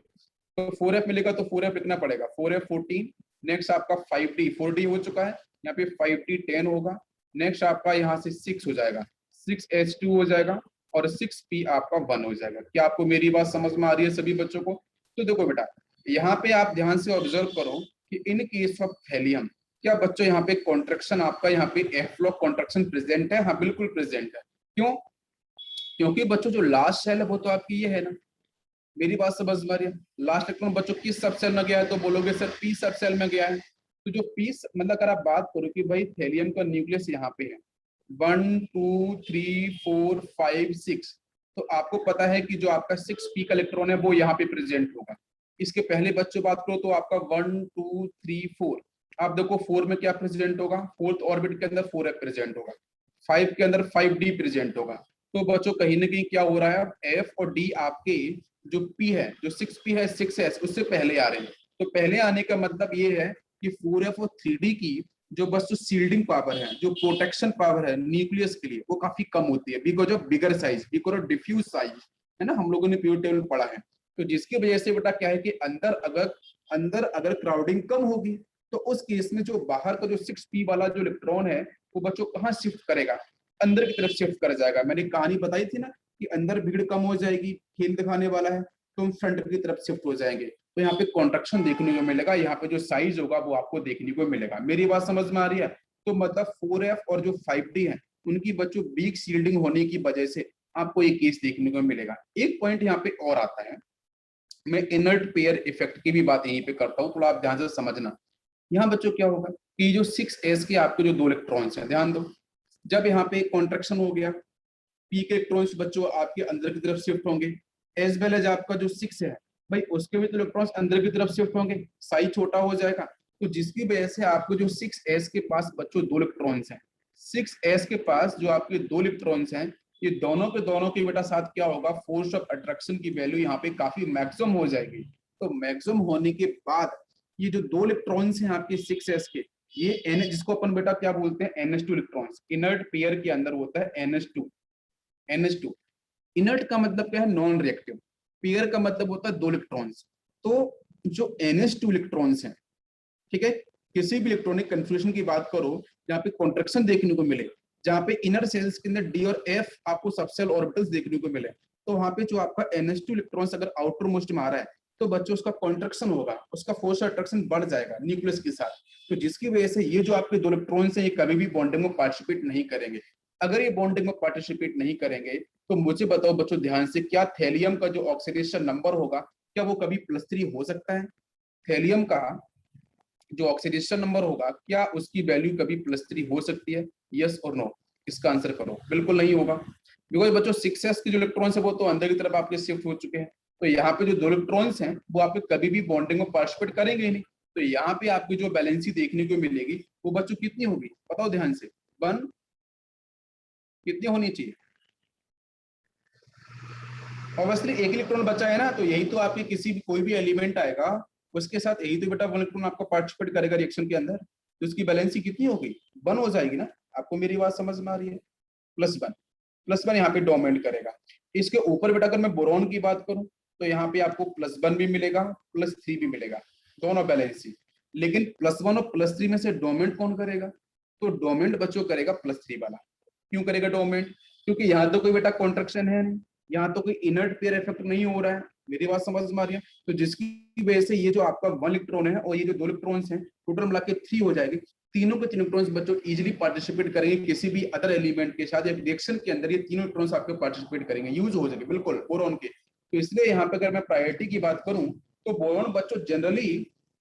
तो 4f मिलेगा तो 4f लिखना पड़ेगा, 4f 14। नेक्स्ट आपका 5d, 4d हो चुका है, यहाँ पे 5d 10 होगा। नेक्स्ट आपका यहाँ से 6 हो जाएगा, 6s2 हो जाएगा, और 6p आपका 1 हो जाएगा। क्या आपको मेरी बात समझ में आ रही है सभी बच्चों को? तो देखो बेटा, यहाँ पे आप ध्यान से ऑब्जर्व करो कि इन केस ऑफ थैलियम, क्या बच्चों यहाँ पे कॉन्ट्रैक्शन आपका यहाँ पे एफ-लॉक कॉन्ट्रैक्शन प्रेजेंट है? हाँ बिल्कुल प्रेजेंट है। क्यों? क्योंकि बच्चों जो लास्ट सेल है वो तो आपकी ये है ना। मेरी बात समझ में आ रही है? लास्ट इलेक्ट्रॉन बच्चों किस सब सेल में गया है? तो बोलोगे सर पी सब सेल में गया है। तो जो पी मतलब अगर आप बात करो कि भाई थैलियम का न्यूक्लियस यहाँ पे है 1 2 3 4 5 6, तो आपको पता है कि जो आपका 6p का इलेक्ट्रॉन है वो यहाँ पे प्रेजेंट होगा। इसके पहले बच्चों बात करो तो आपका 1 2 3 4, आप देखो 4 में क्या प्रेजेंट होगा, फोर्थ ऑर्बिट के अंदर 4f प्रेजेंट होगा, 5 के अंदर 5d प्रेजेंट होगा। तो बच्चों कहीं ना कहीं क्या हो रहा है, एफ और डी आपके जो p है, जो 6p है 6s उससे पहले आ रहे हैं। तो पहले आने का मतलब ये है कि 4f और 3d की जो बस जो सील्डिंग पावर है, जो प्रोटेक्शन पावर है न्यूक्लियस के लिए, वो काफी कम होती है because of bigger size, because of diffuse size, है ना, हम लोगों ने पीरियड टेबल पढ़ा है। तो जिसकी वजह से बेटा क्या है कि अंदर अगर क्राउडिंग कम होगी तो उस केस में जो बाहर का जो 6p वाला जो इलेक्ट्रॉन है वो बच्चों कहाँ शिफ्ट करेगा, अंदर की तरफ शिफ्ट कर जाएगा। मैंने कहानी बताई थी ना कि अंदर भीड़ कम हो जाएगी, खेल दिखाने वाला है, तो हम फ्रंट की तरफ शिफ्ट हो जाएंगे। तो यहाँ पे कॉन्ट्रैक्शन देखने को मिलेगा, यहाँ पे जो साइज होगा वो आपको देखने को मिलेगा। मेरी बात समझ में आ रही है? तो मतलब 4f और जो 5d है उनकी बच्चों वीक शील्डिंग होने की वजह से आपको ये केस देखने को मिलेगा। एक पॉइंट यहाँ पे और आता है, मैं इनर्ट पेयर इफेक्ट की भी बात यहीं पे करता हूँ, थोड़ा आप ध्यान से समझना। यहाँ बच्चों क्या होगा कि जो 6s के आपके जो 2 इलेक्ट्रॉन्स हैं, ध्यान दो, जब यहाँ पे कॉन्ट्रैक्शन हो गया, p के इलेक्ट्रॉन्स बच्चों आपके अंदर की तरफ शिफ्ट होंगे, एज वेल एज आपका जो 6 है भाई उसके भी तो इलेक्ट्रॉन्स अंदर की तरफ शिफ्ट होंगे, साइज छोटा हो जाएगा। तो जिसकी वजह से आपको जो 6s के पास बच्चों 2 इलेक्ट्रॉन्स हैं, 6s के पास जो आपके 2 इलेक्ट्रॉन्स हैं, ये दोनों के दोनों के बेटा साथ क्या होगा, फोर्स ऑफ अट्रैक्शन की वैल्यू यहाँ पे काफी मैक्सिमम हो जाएगी। तो मैक्सिमम होने के बाद ये जो 2 इलेक्ट्रॉन्स हैं आपके 6s के, ये एन, जिसको अपन बेटा क्या बोलते हैं, NH2 इलेक्ट्रॉन्स, इनर्ट पेयर के अंदर होता है NH2। इनर्ट का मतलब क्या है, नॉन रिएक्टिव, पेयर का मतलब होता है 2 इलेक्ट्रॉन्स। तो जो NH2 इलेक्ट्रॉन्स हैं, ठीक है, किसी भी इलेक्ट्रॉनिक कन्फ्यूजन की बात करो जहाँ पे कॉन्ट्रैक्शन देखने को मिले, जहाँ पे इनर सेल्स के अंदर डी और एफ आपको सबसेल ऑर्बिटल्स देखने को मिले, तो वहां पे जो आपका NH2 इलेक्ट्रॉन्स अगर आउटर मोस्ट में आ रहा है, तो बच्चों उसका कॉन्ट्रैक्शन होगा, उसका फोर्स अट्रैक्शन बढ़ जाएगा न्यूक्लियस के साथ। तो जिसकी वजह से ये जो आपके 2 इलेक्ट्रॉन्स हैं, ये कभी भी बॉन्डिंग में पार्टिसिपेट नहीं करेंगे। अगर ये बॉन्डिंग में पार्टिसिपेट नहीं करेंगे, तो मुझे बताओ बच्चों ध्यान से, क्या थैलियम का जो ऑक्सीडेशन नंबर होगा, क्या वो कभी +3 हो सकता है? थैलियम का जो ऑक्सीडेशन नंबर होगा, क्या उसकी वैल्यू कभी +3 हो सकती है? यस और नो, इसका आंसर करो। बिल्कुल नहीं होगा, बिकॉज बच्चों 6s के जो इलेक्ट्रॉन्स है वो तो अंदर की तरफ आपके शिफ्ट हो चुके हैं। तो यहाँ पे जो 2 इलेक्ट्रॉन्स हैं वो आपके कभी भी बॉन्डिंग में पार्टिसिपेट करेंगे ही नहीं। तो यहाँ पे आपकी जो बैलेंसी देखने को मिलेगी वो बच्चों कितनी होगी, बताओ ध्यान से, 1 कितनी होनी चाहिए? ऑब्वियसली एक इलेक्ट्रॉन बचा है ना, तो यही तो आपके किसी भी कोई भी एलिमेंट आएगा उसके साथ यही तो बेटा 1 इलेक्ट्रॉन आपका पार्टिसिपेट करेगा रिएक्शन के अंदर, तो उसकी बैलेंसी कितनी होगी, 1 हो जाएगी ना। आपको मेरी बात समझ में आ रही है? +1 यहाँ पे डोमिनेट करेगा। इसके ऊपर बेटा अगर मैं बोरॉन की बात करूं, तो यहाँ पे आपको +1 भी मिलेगा, +3 भी मिलेगा, दोनों बैलेंसी। लेकिन +1 और +3 में से डोमिनेट कौन करेगा? तो डोमिनेट बच्चों करेगा +3 वाला। क्यों करेगा डोमिनेट? क्योंकि यहाँ तो कोई बेटा कॉन्ट्रैक्शन है नहीं, यहाँ तो कोई इनर्ट पेयर इफेक्ट नहीं हो रहा है। मेरी बात समझ में आ रही है? तो जिसकी वजह से ये जो आपका 1 इलेक्ट्रॉन है और ये जो 2 इलेक्ट्रॉन्स हैं, टोटल मिला के 3 हो जाएगी। तीनों के 3 इलेक्ट्रॉन्स बच्चों इजीली पार्टिसिपेट करेंगे किसी भी अदर एलिमेंट के साथ, एक रिएक्शन के अंदर ये तीनों इलेक्ट्रॉन्स आपके पार्टिसिपेट करेंगे, यूज हो जाएंगे बिल्कुल बोरॉन के। तो इसलिए यहाँ पे अगर मैं प्रायोरिटी की बात करूं, तो बोरॉन बच्चों जनरली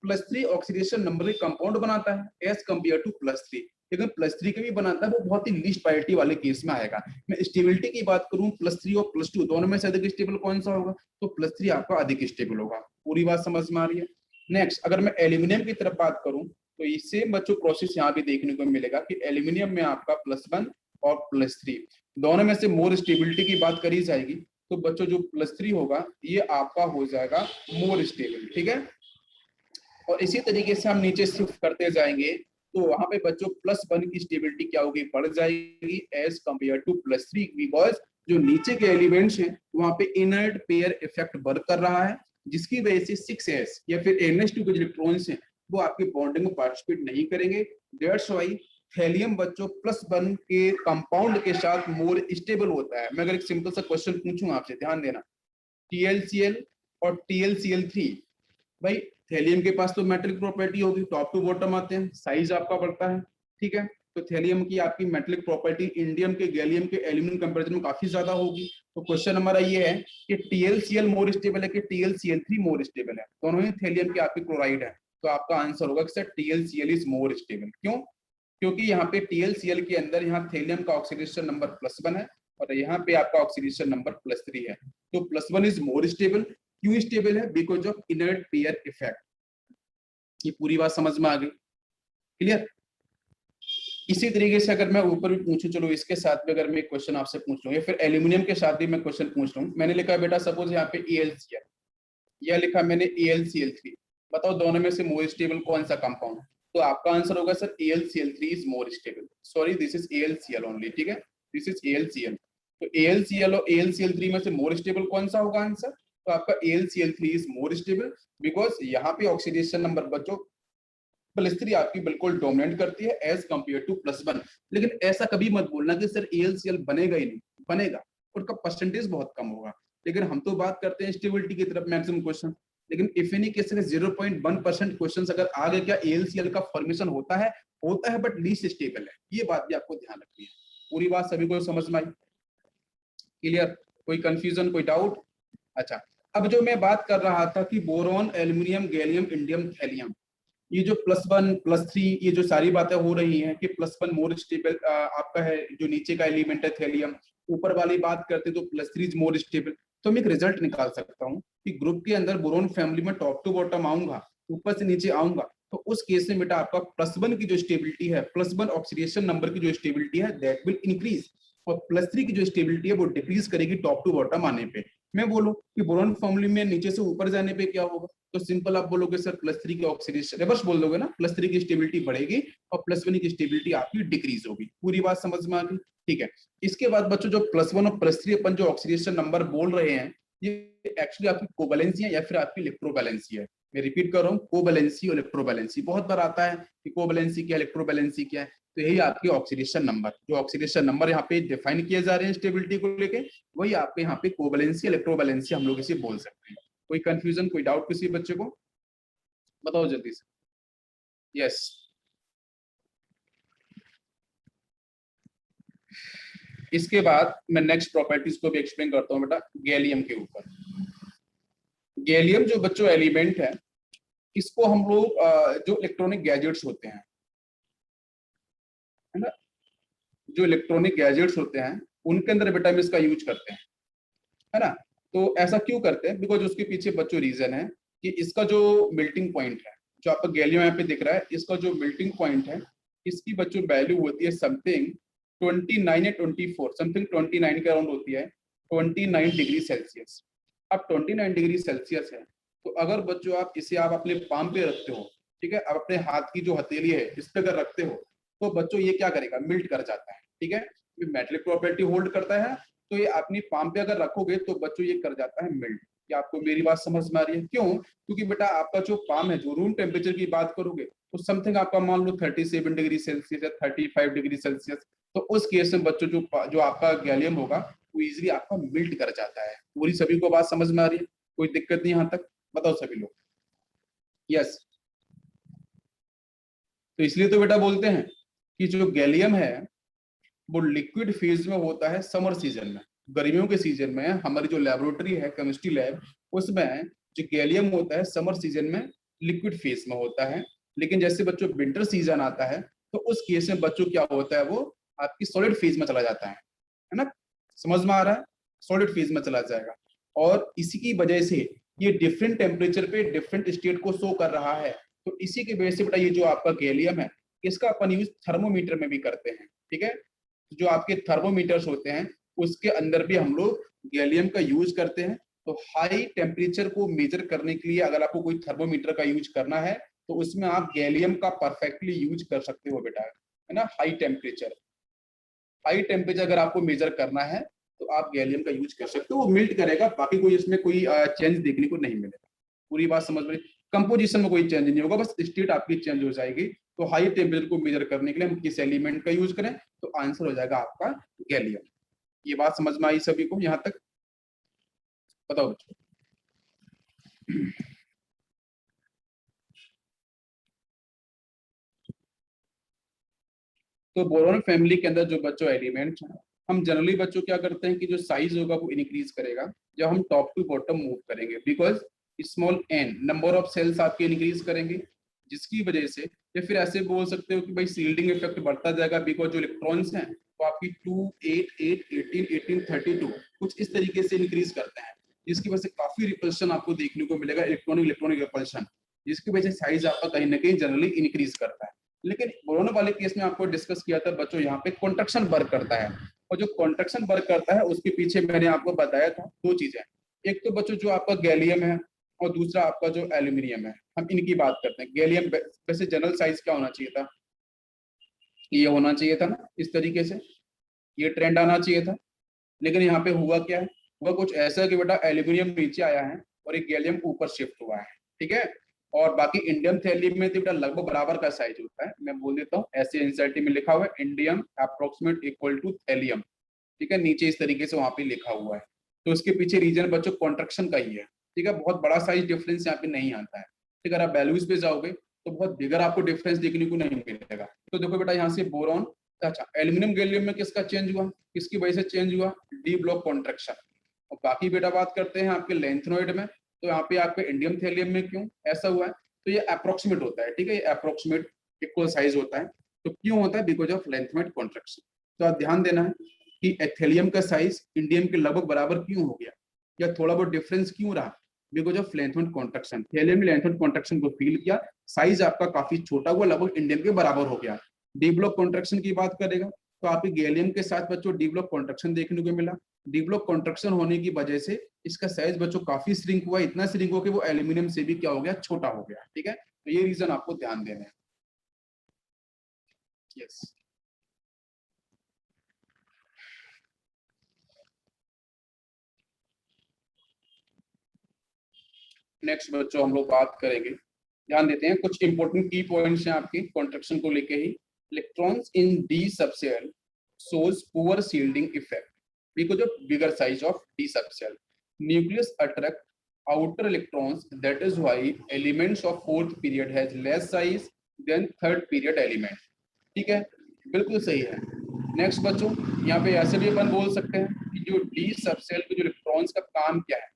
+3 ऑक्सीडेशन नंबर के कंपाउंड बनाता है एज कंपेयर टू +3, लेकिन +3 के भी बनाता है वो बहुत ही लीस्ट प्रायोरिटी वाले केस में आएगा। मैं स्टेबिलिटी की बात करूं, +3 और +2 दोनों में से अधिक स्टेबल कौन सा होगा? तो +3 आपका अधिक स्टेबल होगा। पूरी बात समझ में आ रही है? नेक्स्ट अगर मैं एल्यूमिनियम की तरफ बात करूं, तो ये सेम बच्चों प्रोसेस यहाँ भी देखने को मिलेगा कि एल्यूमिनियम में आपका +1 और +3 दोनों में से मोर स्टेबिलिटी की बात करी जाएगी, तो बच्चों जो +3 होगा ये आपका हो जाएगा मोर स्टेबल, ठीक है। और इसी तरीके से हम नीचे शिफ्ट करते जाएंगे, तो वहां पे बच्चों +1 की स्टेबिलिटी क्या होगी, बढ़ जाएगी एज कंपेयर टू +3, बिकॉज जो नीचे के एलिमेंट्स हैं वहां पे इनर्ट पेयर इफेक्ट वर्क कर रहा है, जिसकी वजह से 6s या फिर NH2 के जो इलेक्ट्रॉन्स हैं वो आपके बॉन्डिंग में पार्टिसिपेट नहीं करेंगे। दैट्स व्हाई थैलियम बच्चों +1 के कंपाउंड के साथ मोर स्टेबल होता है। मैं अगर एक सिंपल सा क्वेश्चन पूछूं आपसे, ध्यान देना, TlCl और TlCl3, भाई थैलियम के पास तो मेटलिक प्रॉपर्टी होगी, टॉप टू बॉटम आते हैं, साइज आपका बढ़ता है, ठीक है। तो थैलियम की आपकी मेटलिक प्रॉपर्टी इंडियम के, गैलियम के, एल्यूमिनियम कंपैरिजन में काफी ज्यादा होगी। तो क्वेश्चन हमारा ये है कि TlCl मोर स्टेबल है कि TlCl3 मोर स्टेबल है? दोनों ही थैलियम के आपके क्लोराइड है, तो आपका आंसर होगा कि sir TlCl is more stable. क्यों? क्योंकि यहाँ पे TlCl के अंदर यहाँ थैलियम का ऑक्सीडेशन नंबर +1 है और यहाँ पे आपका ऑक्सीडेशन नंबर +3 है, तो +1 इज मोर स्टेबल। क्यों स्टेबल है? Because of inert pair effect. ये पूरी बात समझ में आ गई? क्लियर? इसी तरीके से अगर मैं ऊपर भी पूछूं, चलो इसके साथ में अगर मैं क्वेश्चन आपसे पूछ लूं, या फिर एल्यूमिनियम के साथ भी मैं क्वेश्चन पूछ लूं, मैंने लिखा है बेटा सपोज यहाँ पे AlCl, यह लिखा मैंने AlCl3, बताओ दोनों में से मोर स्टेबल कौन सा कंपाउंड? तो आपका आंसर होगा sir AlCl3 is more stable. Sorry, this is AlCl only, ठीक है, दिस इज AlCl। तो AlCl और AlCl3 में से मोर स्टेबल कौन सा होगा आंसर? तो आपका AlCl3 is more stable, because यहाँ पे ऑक्सीडेशन नंबर बच्चों +3 आपकी बिल्कुल डोमिनेट करती है एज कंपेयर टू +1। लेकिन ऐसा कभी मत बोलना कि सर AlCl बनेगा ही नहीं, बनेगा, उसका परसेंटेज बहुत कम होगा। लेकिन हम तो बात करते हैं स्टेबिलिटी की तरफ मैक्सिमम क्वेश्चन, लेकिन इफ एनी केस में 0.1% क्वेश्चन अगर आ गए, क्या AlCl का फॉर्मेशन होता है? होता है, बट लीस्ट स्टेबल है। ये बात भी आपको ध्यान रखनी है। पूरी बात सभी को समझ में आई? क्लियर? कोई कंफ्यूजन, कोई डाउट? अच्छा, अब जो मैं बात कर रहा था कि boron, aluminium, gallium, indium, thallium, ये जो +1 +3 ये जो सारी बातें हो रही हैं कि +1 मोर स्टेबल आपका है, जो नीचे का एलिमेंट है थैलियम, ऊपर वाली बात करते तो +3 मोर स्टेबल। तो मैं एक रिजल्ट निकाल सकता हूँ कि ग्रुप के अंदर बोरॉन फैमिली में टॉप टू बॉटम आऊंगा, ऊपर से नीचे आऊंगा, तो उस केस में बेटा आपका +1 की जो स्टेबिलिटी है, +1 ऑक्सीडेशन नंबर की जो स्टेबिलिटी है दैट विल इंक्रीज, और +3 की जो स्टेबिलिटी है वो डिक्रीज करेगी टॉप टू बॉटम आने पे। मैं बोलूं कि बोरॉन फॉर्मूले में नीचे से ऊपर जाने पे क्या होगा, तो सिंपल आप बोलोगे सर +3 की ऑक्सीडेशन, रिवर्स बोल दोगे ना, +3 की स्टेबिलिटी बढ़ेगी और +1 की स्टेबिलिटी आपकी डिक्रीज होगी। पूरी बात समझ में आ गई? ठीक है। इसके बाद बच्चों जो +1 और +3 अपन जो ऑक्सीडेशन नंबर बोल रहे हैं, ये एक्चुअली आपकी कोवैलेंसी है या फिर आपकी इलेक्ट्रोवैलेंसी है। मैं रिपीट कर रहा हूँ, कोवैलेंसी और इलेक्ट्रोवैलेंसी बहुत बार आता है कि कोवैलेंसी क्या है, इलेक्ट्रोवैलेंसी क्या है। तो यही आपकी ऑक्सीडेशन नंबर, जो ऑक्सीडेशन नंबर यहाँ पे डिफाइन किए जा रहे हैं स्टेबिलिटी को लेके, वही आपके यहाँ पे कोवैलेंसी इलेक्ट्रोवैलेंसी हम लोग इसे बोल सकते हैं। कोई कंफ्यूजन, कोई डाउट किसी बच्चे को? बताओ जल्दी से। यस। इसके बाद मैं नेक्स्ट प्रॉपर्टीज को भी एक्सप्लेन करता हूँ बेटा गैलियम के ऊपर। गैलियम जो बच्चों एलिमेंट है, इसको हम लोग जो इलेक्ट्रॉनिक गैजेट्स होते हैं, है ना, जो इलेक्ट्रॉनिक गैजेट्स होते हैं उनके अंदर बेटा हम इसका यूज करते हैं, है ना। तो ऐसा क्यों करते हैं? बिकॉज उसके पीछे बच्चों रीजन है कि इसका जो मेल्टिंग पॉइंट है, जो आपका गैलियम यहाँ पे दिख रहा है, इसका जो मेल्टिंग पॉइंट है, इसकी बच्चों वैल्यू होती है समथिंग 29 या 24, समथिंग 29 के अराउंड होती है, 29 डिग्री सेल्सियस। अब 29 डिग्री सेल्सियस है, तो अगर बच्चों आप इसे आप अपने पाम पे रखते हो, ठीक है, अब अपने हाथ की जो हथेली है इस पे अगर रखते हो, तो बच्चों ये क्या करेगा, मिल्ट कर जाता है, ठीक है, मेटेलिक प्रॉपर्टी होल्ड करता है। तो ये अपनी पाम पे अगर रखोगे तो बच्चों ये कर जाता है मिल्ट। क्या आपको मेरी बात समझ में आ रही है? क्यों? क्योंकि बेटा आपका जो पाम है, जो रूम टेम्परेचर की बात करोगे तो समथिंग आपका मान लो 37 डिग्री सेल्सियस या 35 डिग्री सेल्सियस, तो उस केस में बच्चों जो आपका गैलियम होगा वो इजिली आपका मिल्ट कर जाता है। पूरी सभी को बात समझ में आ रही है? कोई दिक्कत नहीं यहाँ तक? बताओ सभी लोग। यस। तो इसलिए तो बेटा बोलते हैं कि जो गैलियम है वो लिक्विड फेज में होता है समर सीजन में। गर्मियों के सीजन में हमारी जो लेबोरेटरी है, केमिस्ट्री लैब, उसमें जो गैलियम होता है समर सीजन में लिक्विड फेज में होता है। लेकिन जैसे बच्चों विंटर सीजन आता है तो उस केस में बच्चों क्या होता है, वो आपकी सॉलिड फेज में चला जाता है ना। समझ में आ रहा है? सॉलिड फेज में चला जाएगा। और इसी की वजह से ये डिफरेंट टेम्परेचर पे डिफरेंट स्टेट को शो कर रहा है। तो इसी की वजह से बेटा ये जो आपका गैलियम है, इसका अपन यूज थर्मोमीटर में भी करते हैं, ठीक है। जो आपके थर्मोमीटर्स होते हैं उसके अंदर भी हम लोग गैलियम का यूज करते हैं। तो हाई टेम्परेचर को मेजर करने के लिए अगर आपको कोई थर्मोमीटर का यूज करना है तो उसमें आप गैलियम का परफेक्टली यूज कर सकते हो बेटा, है ना। हाई टेम्परेचर अगर आपको मेजर करना है तो आप गैलियम का यूज कर सकते हो, वो मिल्ट करेगा, बाकी कोई इसमें कोई चेंज देखने को नहीं मिलेगा। पूरी बात समझ में? कंपोजिशन में कोई चेंज नहीं होगा, बस स्टेट आपकी चेंज हो जाएगी। तो हाई टेम्परेचर को मेजर करने के लिए हम किस एलिमेंट का यूज करें, तो आंसर हो जाएगा आपका गैलियम। ये बात समझ में आई सभी को यहाँ तक? बताओ बच्चों। तो बोरॉन फैमिली के अंदर जो बच्चों एलिमेंट हैं, हम जनरली बच्चों क्या करते हैं कि जो साइज होगा वो इंक्रीज करेगा जब हम टॉप टू बॉटम मूव करेंगे, because small n number of shells आपके इंक्रीज करेंगे, जिसकी वजह से, या फिर ऐसे बोल सकते हो कि भाई सील्डिंग इफेक्ट बढ़ता जाएगा, बिकॉज जो इलेक्ट्रॉन्स हैं वो आपकी 2, 8, 8, 18, 18, 32 कुछ इस तरीके से इंक्रीज करते हैं, जिसकी वजह से काफी रिपल्शन आपको देखने को मिलेगा, इलेक्ट्रॉनिक इलेक्ट्रॉनिक रिपल्शन, जिसकी वजह से साइज आपका कहीं ना कहीं जनरली इंक्रीज करता है। लेकिन बोरोन वाले केस में आपको डिस्कस किया था बच्चों, यहाँ पे कॉन्ट्रैक्शन वर्क करता है, और जो कॉन्ट्रैक्शन वर्क करता है उसके पीछे मैंने आपको बताया था दो चीजें। एक तो बच्चों जो आपका गैलियम है और दूसरा आपका जो एल्यूमिनियम है। हम इनकी बात करते हैं। गैलियम वैसे जनरल साइज क्या होना चाहिए था, ये होना चाहिए था ना इस तरीके से, ये ट्रेंड आना चाहिए था। लेकिन यहाँ पे हुआ क्या है, हुआ कुछ ऐसा कि बेटा एल्यूमिनियम नीचे आया है और एक गैलियम ऊपर शिफ्ट हुआ है, ठीक है। और बाकी इंडियम थैलियम में तो बेटा लगभग बराबर का साइज होता है। मैं बोल देता हूँ, ऐसे एनसीईआरटी में लिखा हुआ है indium approximate equal to thallium, ठीक है, नीचे इस तरीके से वहां पे लिखा हुआ है। तो उसके पीछे रीजन बच्चों कॉन्ट्रैक्शन का ही है, ठीक है। बहुत बड़ा साइज डिफरेंस यहाँ पे नहीं आता है, ठीक है। अगर आप वैल्यूज पे जाओगे तो बहुत बिगर आपको डिफरेंस देखने को नहीं मिलेगा। तो देखो बेटा यहाँ से बोरॉन, अच्छा एल्यूमिनियम गैलियम में किसका चेंज हुआ, किसकी वजह से चेंज हुआ, डी ब्लॉक कॉन्ट्रैक्शन। और बाकी बेटा बात करते हैं आपके लेंथनॉइड में, तो यहाँ पे आपके इंडियम थैलियम में क्यों ऐसा हुआ है, तो ये अप्रोक्सीमेट होता है, ठीक है, ये अप्रोक्सीमेट इक्वल साइज होता है। तो क्यों होता है, बिकॉज ऑफ लेंथनॉइड कॉन्ट्रैक्शन। तो आप ध्यान देना है कि एथेलियम का साइज इंडियम के लगभग बराबर क्यों हो गया, या थोड़ा बहुत डिफरेंस क्यों रहा, because of length and contraction. Thallium ने लेंथ एंड कॉन्ट्रैक्शन को फील किया, साइज आपका काफी छोटा हुआ, लगभग इंडियम के बराबर हो गया। डी ब्लॉक कॉन्ट्रैक्शन की बात करेगा तो आपके गैलियम के साथ बच्चों डी ब्लॉक कॉन्ट्रैक्शन देखने को मिला। डी ब्लॉक कॉन्ट्रैक्शन होने की वजह से इसका साइज बच्चों काफी श्रिंक हुआ, इतना श्रिंक हो कि वो एल्यूमिनियम से भी क्या हो गया, छोटा हो गया। ठीक है, तो ये रीजन आपको ध्यान देना है। यस, नेक्स्ट बच्चों हम लोग बात करेंगे, ध्यान देते हैं कुछ इंपॉर्टेंट की पॉइंट्स हैं आपके कॉन्ट्रैक्शन को लेके ही। Electrons in d subshell shows poor shielding effect because of bigger size of d subshell. Nucleus attract outer electrons, that is why elements of fourth period has less size than third period element. ठीक है, बिल्कुल सही है। Next बच्चों, यहाँ पे ऐसे भी अपन बोल सकते हैं कि जो डी सबसेल के जो इलेक्ट्रॉन्स का काम क्या है,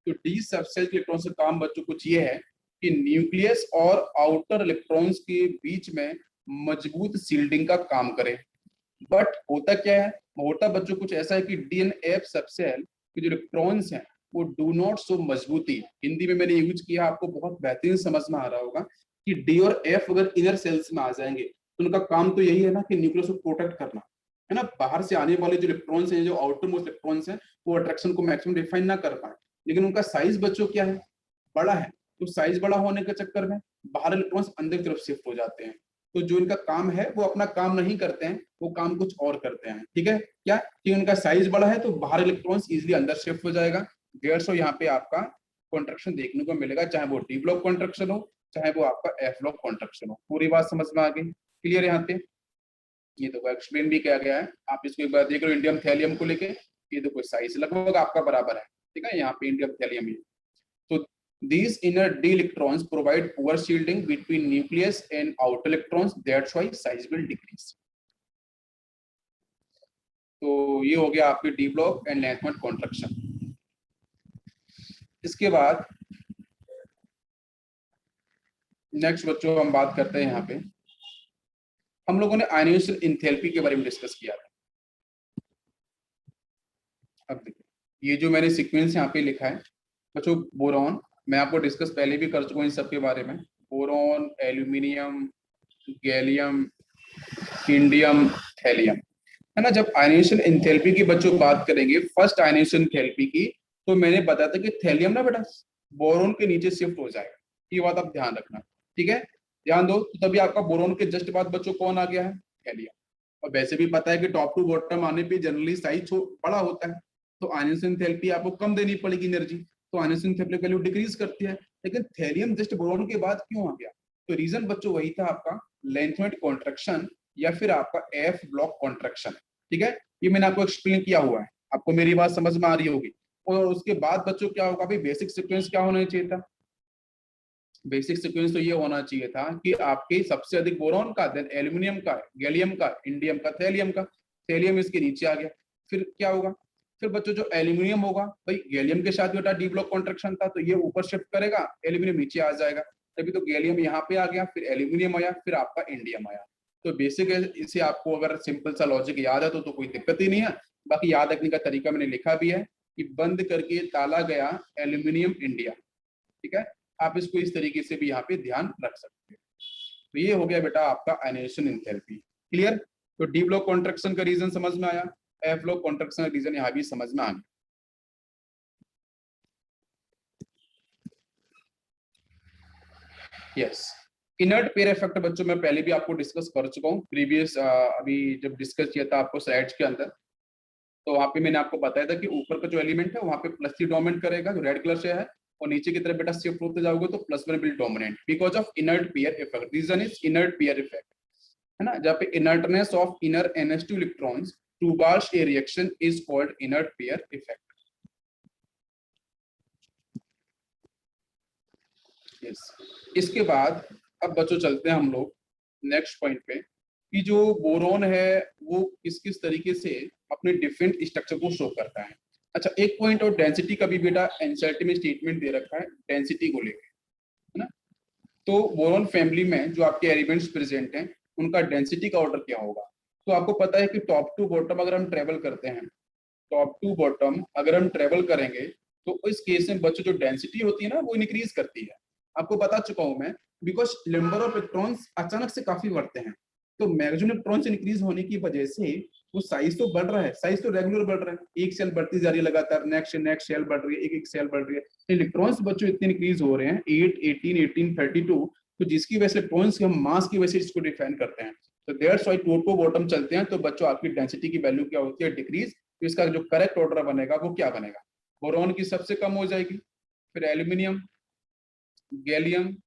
तो डी सबसेल के इलेक्ट्रॉन्स का काम बच्चों कुछ ये है कि न्यूक्लियस और आउटर इलेक्ट्रॉन्स के बीच में मजबूत शील्डिंग का काम करे। बट होता क्या है, होता बच्चों कुछ ऐसा है कि डी एंड एफ सबसेल के जो इलेक्ट्रॉन्स हैं वो डू नॉट शो मजबूती। हिंदी में मैंने यूज किया, आपको बहुत बेहतरीन समझ में आ रहा होगा कि डी और एफ अगर इनर सेल्स में आ जाएंगे तो उनका काम तो यही है ना कि न्यूक्लियस को प्रोटेक्ट करना है ना, बाहर से आने वाले जो इलेक्ट्रॉन्स हैं, जो आउटर मोस्ट इलेक्ट्रॉन्स हैं, वो अट्रैक्शन को मैक्सिमम डिफाइन ना कर पाए। लेकिन उनका साइज बच्चों क्या है, बड़ा है, तो साइज बड़ा होने के चक्कर में बाहर इलेक्ट्रॉन्स अंदर की तरफ शिफ्ट हो जाते हैं। तो जो इनका काम है वो अपना काम नहीं करते हैं, वो काम कुछ और करते हैं। ठीक है, क्या कि उनका साइज बड़ा है तो बाहर इलेक्ट्रॉन्स इजीली अंदर शिफ्ट हो जाएगा। देयर सो यहाँ पे आपका कॉन्ट्रैक्शन देखने को मिलेगा, चाहे वो डी ब्लॉक कॉन्ट्रैक्शन हो, चाहे वो आपका एफ ब्लॉक कॉन्ट्रैक्शन हो। पूरी बात समझ में आ गई, क्लियर है यहाँ पे? ये देखो एक्सप्लेन भी किया गया है, आप इसको एक बार देख लो। इंडियम थैलियम को लेके ये देखो साइज लगभग आपका बराबर है। ठीक है, यहाँ पे इंडियम थैलियम है। तो these inner d electrons provide poor shielding between nucleus and outer electrons, that's why size will decrease. तो ये हो गया आपके D block and length contraction. इसके बाद नेक्स्ट बच्चों हम बात करते हैं, यहाँ पे हम लोगों ने आयनाइजेशन एंथैल्पी के बारे में डिस्कस किया था। अब देखिए ये जो मैंने सीक्वेंस यहाँ पे लिखा है बच्चों, बोरॉन, मैं आपको डिस्कस पहले भी कर चुका हूँ इन सब के बारे में। Boron, aluminium, gallium, indium, thallium, है ना। जब आयनाइजेशन एंथैल्पी की बच्चों बात करेंगे, फर्स्ट आयनाइजेशन एंथैल्पी की, तो मैंने बताया था कि थैलियम ना बेटा बोरॉन के नीचे शिफ्ट हो जाएगा। ये बात आप ध्यान रखना, ठीक है, ध्यान दो। तो तभी आपका बोरॉन के जस्ट बाद बच्चों कौन आ गया है, थैलियम। और वैसे भी पता है कि टॉप टू बॉटम आने पे जनरली साइज बड़ा होता है, तो आयनाइजेशन एंथैल्पी आपको कम देनी पड़ेगी एनर्जी, तो आयनाइजेशन एंथैल्पी वैल्यू डिक्रीज करती है। लेकिन थैलियम जस्ट बोरॉन के बाद क्यों आ गया, तो रीजन बच्चों वही था आपका लेंथमेंट कॉन्ट्रैक्शन या फिर आपका एफ ब्लॉक कॉन्ट्रैक्शन। ठीक है, ये मैंने आपको एक्सप्लेन किया हुआ है, आपको मेरी बात समझ में आ रही होगी। और उसके बाद बच्चों क्या होगा, भाई बेसिक सीक्वेंस क्या होना चाहिए था, बेसिक सीक्वेंस तो ये होना चाहिए था कि आपके सबसे अधिक बोरॉन का, देन एल्यूमिनियम का, गैलियम का, इंडियम का, थैलियम का। थैलियम इसके नीचे आ गया, फिर क्या होगा, फिर बच्चों जो एल्यूमिनियम होगा, भाई गैलियम के साथ बेटा डी ब्लॉक कॉन्ट्रैक्शन था तो ये ऊपर शिफ्ट करेगा, एल्यूमिनियम नीचे आ जाएगा। तभी तो गैलियम यहाँ पे आ गया, फिर एल्यूमिनियम आया, फिर आपका इंडियम आया। तो बेसिक इसे आपको अगर सिंपल सा लॉजिक याद है तो कोई दिक्कत ही नहीं है। बाकी याद रखने का तरीका मैंने लिखा भी है कि बंद करके ताला गया एल्यूमिनियम इंडिया। ठीक है, आप इसको इस तरीके से भी यहाँ पे ध्यान रख सकते हैं। तो ये हो गया बेटा आपका आयनाइजेशन एंथैल्पी, क्लियर। तो डी ब्लॉक कॉन्ट्रैक्शन का रीजन समझ में आया, एफ ब्लॉक कॉन्ट्रैक्शन का रीजन यहाँ भी समझ में आ गया। यस, इनर्ट पेयर इफेक्ट बच्चों मैं पहले भी आपको डिस्कस कर चुका हूँ प्रीवियस, अभी जब डिस्कस किया था आपको स्लाइड्स के अंदर, तो वहां पे मैंने आपको बताया था कि ऊपर का जो एलिमेंट है वहां पे प्लस ही डोमिनेट करेगा, जो रेड कलर से है, और नीचे की तरफ बेटा शिफ्ट होते जाओगे तो plus one will dominate because of inert pair effect. Reason is inert pair effect, है ना, जहाँ पे inertness of inner NH2 electrons towards a reaction is called inert pair effect. yes. इसके बाद अब बच्चों चलते हैं हम लोग नेक्स्ट पॉइंट पे कि जो बोरॉन है वो किस किस तरीके से अपने डिफरेंट स्ट्रक्चर को शो करता है। अच्छा, एक पॉइंट और डेंसिटी का भी बेटा एनसीईआरटी में स्टेटमेंट दे रखा है डेंसिटी को लेकर, है ना। तो बोरॉन फैमिली में जो आपके एलिमेंट्स प्रेजेंट हैं उनका डेंसिटी का ऑर्डर क्या होगा। तो आपको पता है कि टॉप टू बॉटम अगर हम ट्रेवल करते हैं, टॉप टू बॉटम अगर हम ट्रेवल करेंगे तो इस केस में बच्चों जो डेंसिटी होती है ना वो इंक्रीज करती है। आपको बता चुका हूं मैं, बिकॉज नंबर ऑफ इलेक्ट्रॉन्स अचानक से काफी बढ़ते हैं, तो मैक्सिमम इलेक्ट्रॉन्स इंक्रीज होने की वजह से वो साइज तो बढ़ रहा है, साइज तो रेगुलर बढ़ रहा है, एक सेल बढ़ती जा रही है लगातार, नेक्स्ट सेल बढ़ रही है, एक एक सेल बढ़ रही है, इलेक्ट्रॉन्स बच्चों इतने इंक्रीज हो रहे हैं 8, 18, 18, 32, तो जिसकी वजह से इलेक्ट्रॉन्स के हम मास की वजह से इसको डिफाइन करते हैं। तो that's why top to bottom चलते हैं, तो बच्चों आपकी डेंसिटी की वैल्यू क्या होती है, डिक्रीज। तो इसका जो करेक्ट ऑर्डर बनेगा वो क्या बनेगा, बोरॉन की सबसे कम हो जाएगी, फिर aluminium, gallium,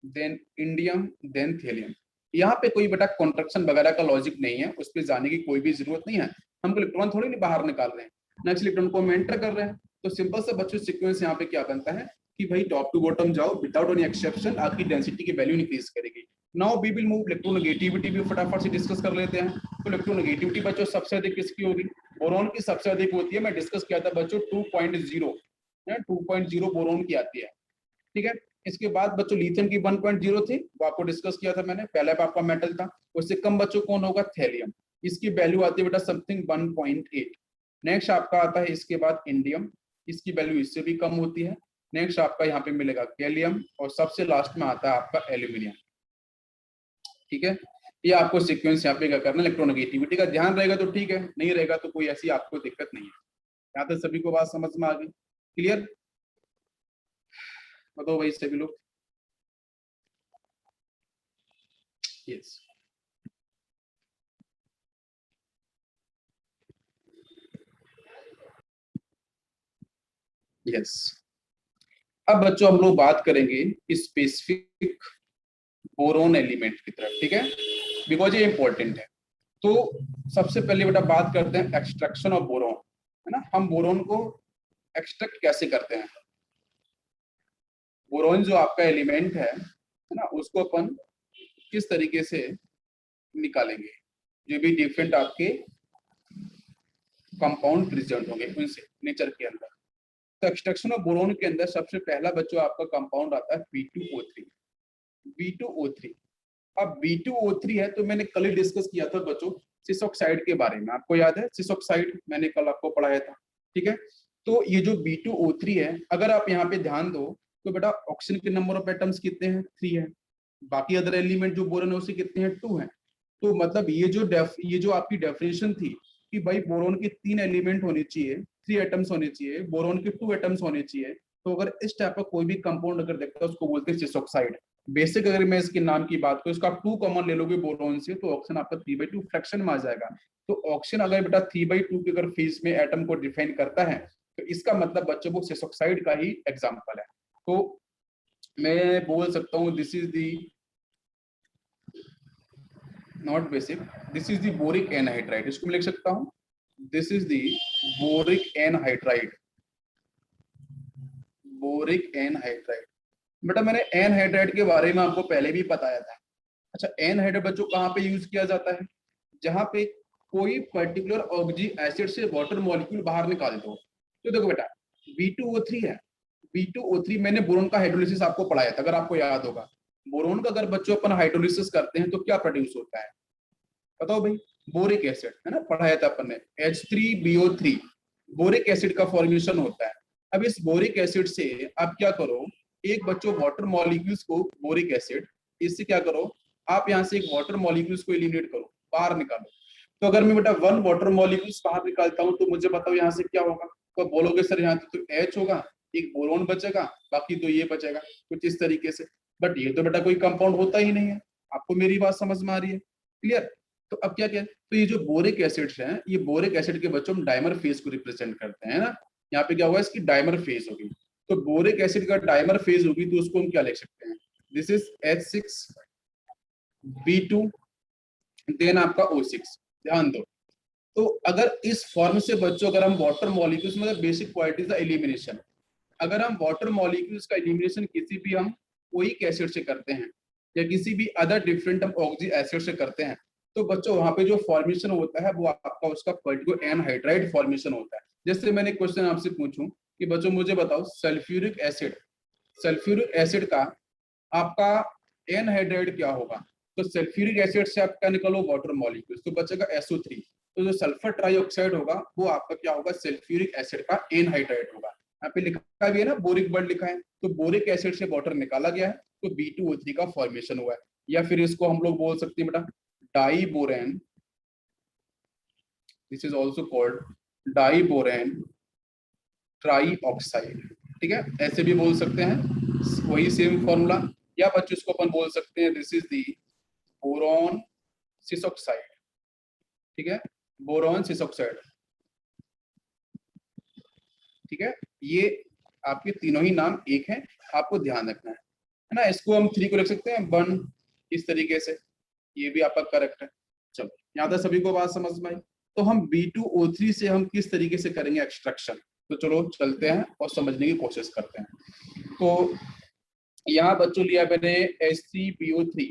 then indium, then thallium. यहाँ पे कोई बेटा कॉन्ट्रैक्शन वगैरह का लॉजिक नहीं है, उस पर जाने की कोई भी जरूरत नहीं है, हमको इलेक्ट्रॉन थोड़ी नहीं बाहर निकाल रहे हैं, नेक्स्ट इलेक्ट्रॉन को हम एंटर कर रहे हैं। तो सिंपल सा बच्चों सीक्वेंस यहाँ पे क्या बनता है कि भाई टॉप टू बॉटम जाओ विदाउट एनी एक्सेप्शन, आपकी डेंसिटी की वैल्यू इंक्रीज करेगी। Now we will move electronegativity भी फटाफट से डिस्कस कर लेते हैं। तो इलेक्ट्रोनेगेटिविटी बच्चों सबसे अधिक किसकी होगी, बोरॉन की सबसे अधिक होती है, मैं डिस्कस किया था बच्चों 2.0 है, 2.0 बोरॉन की आती है, ठीक है। इसके बाद बच्चों लिथियम की 1.0 थी, वो आपको डिस्कस किया था मैंने, पहले आपका मेटल था। उससे कम बच्चों कौन होगा, थैलियम, इसकी वैल्यू आती है बेटा समथिंग 1.8। नेक्स्ट आपका आता है इसके बाद इंडियम, इसकी वैल्यू इससे भी कम होती है। नेक्स्ट आपका यहाँ पे मिलेगा गैलियम, और सबसे लास्ट में आता है आपका एल्यूमिनियम, ठीक है। ये आपको सीक्वेंस यहाँ पे क्या करना, इलेक्ट्रोनेगेटिविटी का ध्यान रहेगा तो ठीक है, नहीं रहेगा तो कोई ऐसी आपको दिक्कत नहीं है। यहाँ तक सभी को बात समझ में आ गई, क्लियर, बताओ भाई सभी लोग, यस। यस, अब बच्चों हम लोग बात करेंगे स्पेसिफिक बोरोन एलिमेंट की तरफ, ठीक है, बिकॉज ये इंपॉर्टेंट है। तो सबसे पहले बेटा बात करते हैं एक्सट्रैक्शन ऑफ बोरोन, है ना, हम बोरोन को एक्सट्रैक्ट कैसे करते हैं। बोरोन जो आपका एलिमेंट है ना, उसको अपन किस तरीके से निकालेंगे, जो भी डिफरेंट आपके कंपाउंड प्रेजेंट होंगे उनसे नेचर के अंदर। तो एक्सट्रैक्शन ऑफ बोरोन के अंदर सबसे पहला बच्चों आपका कंपाउंड आता है B2O3। B2O3, अब B2O3 है तो मैंने कल ही डिस्कस किया था बच्चों सिस ऑक्साइड के बारे में, आपको याद है सिस ऑक्साइड मैंने कल आपको पढ़ाया था, ठीक है। तो ये जो B2O3 है, अगर आप यहाँ पे ध्यान दो तो बेटा ऑक्सीजन के नंबर ऑफ एटम्स कितने हैं, 3 है, बाकी अदर एलिमेंट जो बोरोन है उसके कितने हैं, 2 हैं। तो मतलब ये जो आपकी डेफिनेशन थी कि भाई बोरोन के 3 एलिमेंट होने चाहिए, 3 एटम्स होने चाहिए, बोरोन के 2 एटम्स होने चाहिए, तो अगर इस टाइप का कोई भी कंपाउंड अगर देखता है उसको बोलते हैं सिस ऑक्साइड। बेसिक अगर मैं इसके नाम की बात करूं, इसका आप 2 कॉमन ले लोगे बोरोन से, तो ऑक्सीजन आपका 3/2 फ्रैक्शन में आ जाएगा। तो ऑक्सीजन अगर बेटा 3/2 के अगर फेज में एटम को डिफाइन करता है, तो इसका मतलब बच्चों को सिस ऑक्साइड का ही एग्जाम्पल है। तो मैं बोल सकता हूँ this is the not basic, this is the boric anhydride, इसको मैं लिख सकता हूँ this is the boric anhydride, boric anhydride. बेटा मैंने एनहाइड्राइड के बारे में आपको पहले भी बताया था। अच्छा, एनहाइड्राइड बच्चों कहाँ पे यूज किया जाता है, जहाँ पे कोई पर्टिकुलर ऑक्सी एसिड से वाटर मॉलिक्यूल बाहर निकाल दो। तो देखो बेटा B2O3 है, B2O3 मैंने बोरोन का हाइड्रोलिसिस आपको पढ़ाया था, अगर आपको याद होगा। बोरोन का अगर बच्चों अपन हाइड्रोलिसिस करते हैं तो क्या प्रोड्यूस होता है, बताओ भाई, बोरिक एसिड, है ना, पढ़ाया था अपन ने, H3BO3 बोरिक एसिड का फॉर्मेशन होता है। अब इस बोरिक एसिड से आप क्या करो, एक बच्चों वाटर मॉलिक्यूल्स को, बोरिक एसिड, इससे क्या करो आप यहाँ से एक वाटर मॉलिक्यूल्स को एलिमिनेट करो, बाहर निकालो। तो अगर मैं बेटा 1 वाटर मॉलिक्यूल्स बाहर निकालता हूँ तो मुझे बताओ यहाँ से क्या होगा, तो बोलोगे सर यहाँ तो H होगा, एक बोरोन बचेगा, बाकी तो ये बचेगा, कुछ इस तरीके से। बट ये तो बेटा कोई कंपाउंड होता ही नहीं है, आपको मेरी बात समझ में आ रही है, क्लियर। तो अब क्या तो ये जो बोरिक एसिड्स हैं, ये बोरिक एसिड के बच्चों हम डाइमर फेज को रिप्रेजेंट करते हैं ना, यहाँ पे क्या हुआ इसकी डाइमर फेज होगी। तो बोरिक एसिड का डाइमर फेज होगी तो उसको हम क्या लिख सकते हैं, दिस इज H6B2 देन आपका O6, ध्यान दो। तो अगर इस फॉर्म से बच्चों अगर हम वाटर मॉलिक्यूल्स, मतलब बेसिक क्वालिटीज एलिमिनेशन, अगर हम वाटर मॉलिक्यूल्स का एलिमिनेशन किसी भी हम कोई एसिड से करते हैं या किसी भी अदर डिफरेंट हम ऑक्सी एसिड से करते हैं, तो बच्चों वहां पे जो फॉर्मेशन होता है वो आपका उसका पर्टिकुलर एनहाइड्राइड फॉर्मेशन होता है। जैसे मैंने क्वेश्चन आपसे पूछूं कि बच्चों मुझे बताओ सल्फ्यूरिक एसिड, सल्फ्यूरिक एसिड का आपका एनहाइड्राइड क्या होगा, तो सल्फ्यूरिक एसिड से आप क्या निकालो वाटर मॉलिक्यूल्स, तो बचेगा SO3। तो जो सल्फर ट्राइऑक्साइड होगा वो आपका क्या होगा, सल्फ्यूरिक एसिड का एनहाइड्राइड होगा। यहाँ पे लिखा भी है ना, बोरिक वर्ड लिखा है, तो बोरिक एसिड से वाटर निकाला गया है, तो B2O3 का फॉर्मेशन हुआ है। या फिर इसको हम लोग बोल सकते हैं बेटा diborane, this is also called diborane trioxide, ठीक है, ऐसे भी बोल सकते हैं, वही सेम फॉर्मूला। या बच्चों इसको अपन बोल सकते हैं this is the boron sesquioxide, ठीक है, बोरॉन सिस ऑक्साइड, ठीक है। ये आपके तीनों ही नाम एक हैं, आपको ध्यान रखना है ना। इसको हम 3 को लिख सकते हैं 1 इस तरीके से, ये भी आपका करेक्ट है। चलो यहाँ तक सभी को बात समझ में आई। तो हम B2O3 से हम किस तरीके से करेंगे एक्सट्रैक्शन, तो चलो चलते हैं और समझने की कोशिश करते हैं। तो यहाँ बच्चों लिया मैंने H3PO3,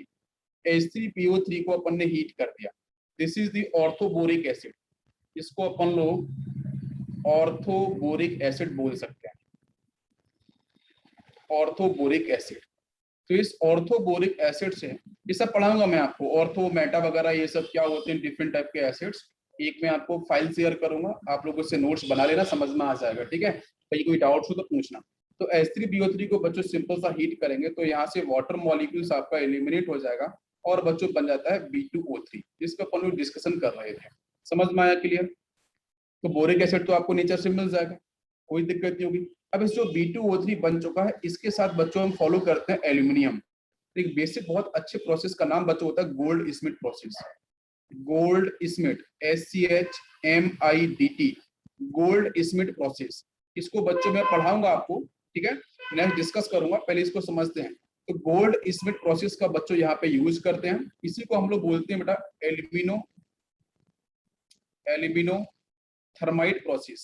H3PO3 को अपन ने हीट कर दिया, this is the orthoboric acid, इसको अपन लोग ऑर्थोबोरिक एसिड बोल सकते हैं, ऑर्थोबोरिक एसिड। तो इस ऑर्थोबोरिक एसिड से, ये सब पढ़ाऊंगा मैं आपको, ऑर्थो मेटा वगैरह ये सब क्या होते हैं, डिफरेंट टाइप के एसिड्स, एक मैं आपको फाइल शेयर करूंगा, आप लोगों से नोट्स बना लेना, समझ में आ जाएगा, ठीक है। कहीं कोई डाउट्स हो तो पूछना। तो H3PO3 को बच्चों सिंपल सा हीट करेंगे, तो यहाँ से वाटर मॉलिक्यूल्स आपका एलिमिनेट हो जाएगा और बच्चों बन जाता है B2O3, जिसका अपन लोग डिस्कशन कर रहे थे। समझ में आया, क्लियर। तो बोरिक एसिड तो आपको नेचर से मिल जाएगा, कोई दिक्कत नहीं होगी। अब इस जो B2O3 बन चुका है, इसके साथ बच्चों हम फॉलो करते हैं एल्यूमिनियम। एक बेसिक बहुत अच्छे प्रोसेस का नाम बच्चों होता है gold Smith process, gold Smith, SCHMIDT, gold Smith process. इसको बच्चों में पढ़ाऊंगा आपको, ठीक है, नेक्स्ट डिस्कस करूंगा, पहले इसको समझते हैं। तो गोल्ड स्मिथ प्रोसेस का बच्चों यहाँ पे यूज करते हैं, इसी को हम लोग बोलते हैं बेटा alumino thermite process,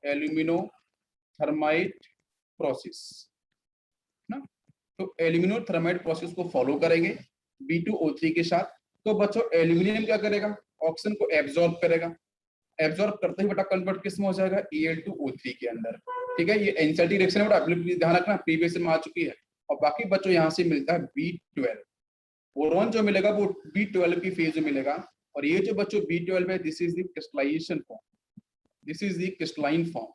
alumino thermite process ना। तो एल्यूमिनो थर्माइट प्रोसेस को फॉलो करेंगे B2O3 के साथ। तो बच्चों एल्यूमिनियम क्या करेगा, ऑक्सीजन को एब्जॉर्ब करेगा, एब्जॉर्ब करते ही बेटा कन्वर्ट किस में हो जाएगा, Al2O3 के अंदर, ठीक है। ये एनसीईआरटी रिएक्शन है बेटा, ध्यान रखना, प्रीवियस में आ चुकी है। और बाकी बच्चों यहाँ से मिलता है B12, बोरॉन जो मिलेगा वो B12 की फेज में मिलेगा। और ये जो बच्चों B12 है, this is the crystallisation form, this is the crystalline form,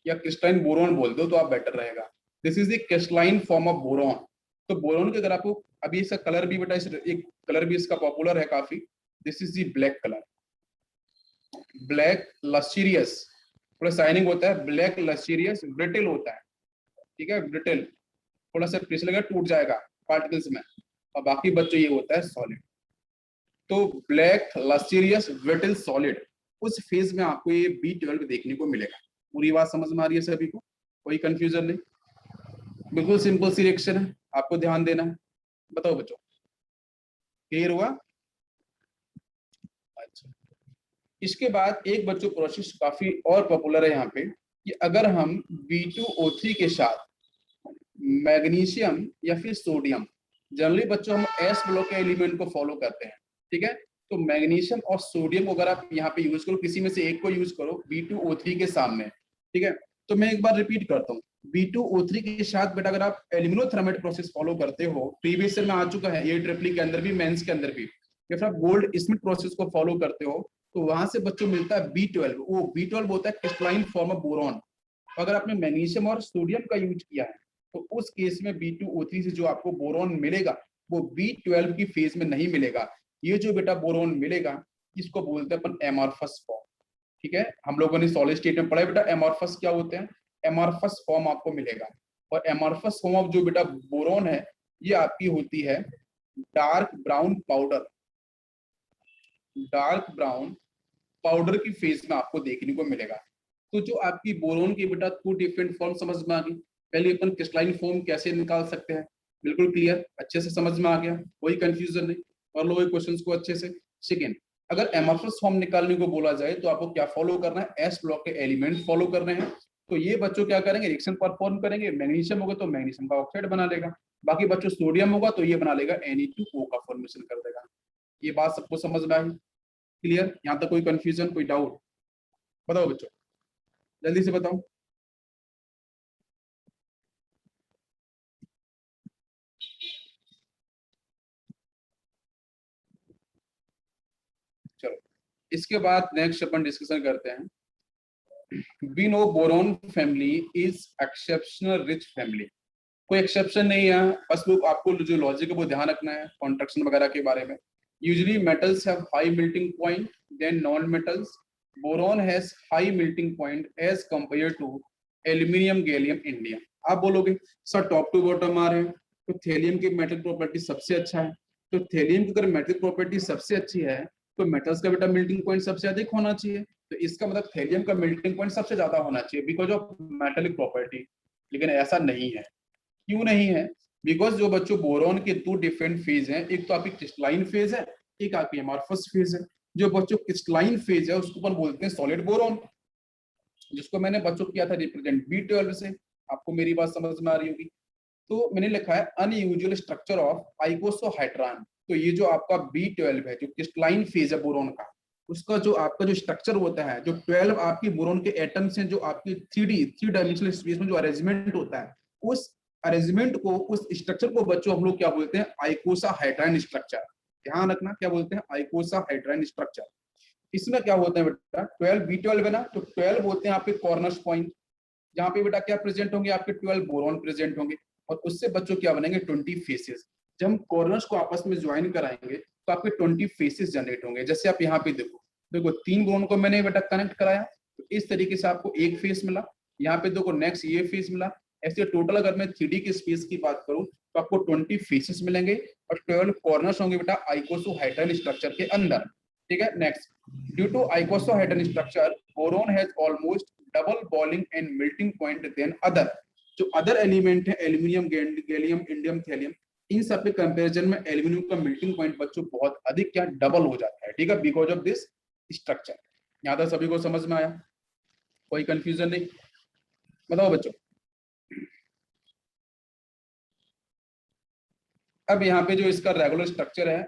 या क्रिस्टलाइन बोरॉन बोल दो तो आप बेटर रहेगा, this is the crystalline form of boron. तो बोरॉन के अगर आपको अभी इसका कलर भी बेटा, एक कलर भी इसका पॉपुलर है काफी, this is the black colour, black lustrous, थोड़ा शाइनिंग होता है, ब्लैक लस्टीरियस, ब्रिटल होता है, ठीक है, ब्रिटल, थोड़ा सा प्रेस लगा टूट जाएगा पार्टिकल्स में। और बाकी बच्चों ये होता है सॉलिड। तो ब्लैक लस्टीरियस ब्रिटल सॉलिड, उस फेज में आपको ये B12 देखने को मिलेगा। पूरी बात समझ में आ रही है सभी को, कोई कंफ्यूजन नहीं, बिल्कुल सिंपल सी रिएक्शन है, आपको ध्यान देना है। बताओ बच्चों, क्लियर हुआ। अच्छा, इसके बाद एक बच्चों प्रोसेस काफी और पॉपुलर है यहाँ पे, कि अगर हम B2O3 के साथ मैग्नीशियम या फिर सोडियम, जनरली बच्चों हम एस ब्लॉक के एलिमेंट को फॉलो करते हैं, ठीक है। तो मैग्नीशियम और सोडियम को अगर आप यहाँ पे यूज करो, किसी में से एक को यूज करो B2O3 के सामने, ठीक है। तो मैं एक बार रिपीट करता हूँ, B2O3 के साथ बेटा अगर आप एल्यूमिनोथर्मेट प्रोसेस फॉलो करते हो, प्रीवियस ईयर में आ चुका है ये, ट्रिपली के अंदर भी, मेंस के अंदर भी, या फिर आप गोल्ड स्मिथ प्रोसेस को फॉलो करते हो, तो वहां से बच्चों मिलता है B12, वो B12 होता है क्रिस्टलाइन फॉर्म ऑफ बोरॉन। अगर आपने मैग्नीशियम और सोडियम का यूज किया है, तो उस केस में B2O3 से जो आपको बोरॉन मिलेगा वो B12 की फेज में नहीं मिलेगा। ये जो बेटा बोरॉन मिलेगा, इसको बोलते हैं अपन एमॉर्फस फॉर्म, ठीक है। हम लोगों ने सॉलिड स्टेट में पढ़ा है बेटा एमॉर्फस क्या होते हैं, एमॉर्फस फॉर्म आपको मिलेगा। और एमॉर्फस फॉर्म ऑफ जो बेटा बोरॉन है, ये आपकी होती है dark brown powder, dark brown powder की फेज में आपको देखने को मिलेगा। तो जो आपकी बोरोन की बेटा 2 डिफरेंट फॉर्म समझ में आ गई। पहले अपन क्रिस्टलाइन फॉर्म कैसे निकाल सकते हैं, बिल्कुल क्लियर, अच्छे से समझ में आ गया, कोई कंफ्यूजन नहीं, और लो क्वेश्चंस को अच्छे से। सेकेंड, अगर एमॉर्फस फॉर्म निकालने को बोला जाए तो आपको क्या फॉलो करना है, एस ब्लॉक के एलिमेंट फॉलो करने हैं। तो ये बच्चों क्या करेंगे, रिएक्शन परफॉर्म करेंगे, मैग्नीशियम होगा तो मैग्नीशियम का ऑक्साइड बना लेगा, बाकी बच्चों सोडियम होगा तो ये बना लेगा Ne2O का फॉर्मेशन कर देगा। ये बात सबको समझ में आई, क्लियर, यहाँ तक कोई कंफ्यूजन, कोई डाउट, बताओ बच्चों, जल्दी से बताओ। चलो, इसके बाद नेक्स्ट अपन डिस्कशन करते हैं we know boron family is exceptional rich family. कोई एक्सेप्शन नहीं है, बस वो आपको जो लॉजिक है वो ध्यान रखना है कॉन्ट्रैक्शन वगैरह के बारे में। Usually metals have high melting point than non metals. Boron has high melting point as compare to aluminium, gallium, indium. आप बोलोगे सर टॉप टू बॉटम आ रहे हैं, तो थेलियम की मेटल प्रॉपर्टी सबसे अच्छा है, तो थेलियम की अगर मेटल प्रॉपर्टी सबसे अच्छी है तो मेटल्स का बेटा मेल्टिंग पॉइंट सबसे अधिक होना चाहिए। तो इसका मतलब थेलियम का मेल्टिंग पॉइंट सबसे ज्यादा होना चाहिए बिकॉज ऑफ मेटेलिक प्रॉपर्टी। लेकिन ऐसा नहीं है। क्यों नहीं है? बिकॉज जो बच्चों बोरोन के दो डिफरेंट फेज हैं, एक तो आपकी क्रिस्टलाइन फेज है, एक आपकी एमॉर्फस फेज है। जो बच्चों क्रिस्टलाइन फेज है उसको अपन बोलते हैं सॉलिड बोरोन, जिसको मैंने बच्चों किया था रिप्रेजेंट B12 से। आपको मेरी बात समझ में आ रही होगी। तो मैंने लिखा है अनयूजुअल स्ट्रक्चर ऑफ आइकोसोहाइड्रान। तो ये जो आपका B12 है, जो क्रिस्टलाइन फेज है बोरोन का, उसका जो आपका जो स्ट्रक्चर होता है, जो 12 आपकी बोरोन के एटम्स हैं, जो आपकी 3 डायमेंशनल स्पेस में जो अरेंजमेंट होता है, उस अरेंजमेंट को, उस स्ट्रक्चर को बच्चों हम लोग क्या बोलते हैं? आइकोसाहाइड्रान स्ट्रक्चर। ध्यान रखना क्या बोलते हैं? आइकोसाहाइड्रान स्ट्रक्चर। इसमें क्या होता है बेटा? 12 B12 है ना, तो 12 होते हैं आपके कॉर्नर्स पॉइंट, जहाँ पे बेटा क्या प्रेजेंट होंगे? आपके 12 बोरॉन प्रेजेंट होंगे। और उससे बच्चों क्या बनेंगे? 20 फेसेस। जब हम कॉर्नर्स को आपस में ज्वाइन कराएंगे तो आपके 20 फेसेस जनरेट होंगे। जैसे आप यहाँ पे देखो, देखो 3 बोरॉन को मैंने बेटा कनेक्ट कराया, तो इस तरीके से आपको एक फेस मिला। यहाँ पे देखो नेक्स्ट ये फेस मिला। ऐसे टोटल अगर मैं 3D के स्पेस की बात करूँ तो आपको 20 फेसेस मिलेंगे और 12 कॉर्नर्स होंगे बेटा आइकोसोहाइड्रल स्ट्रक्चर के अंदर। ठीक है, next, due to icosahedral structure boron has almost double boiling and melting point than other. जो अदर एलिमेंट है एल्यूमिनियम, गैलियम, इंडियम, थैलियम, इन सब के कंपैरिजन में एल्यूमिनियम का मेल्टिंग पॉइंट बच्चों बहुत अधिक क्या डबल हो जाता है। ठीक है, बिकॉज ऑफ दिस स्ट्रक्चर। यहाँ तक सभी को समझ में आया? कोई कंफ्यूजन नहीं? बताओ बच्चों। अब यहाँ पे जो इसका रेगुलर स्ट्रक्चर है,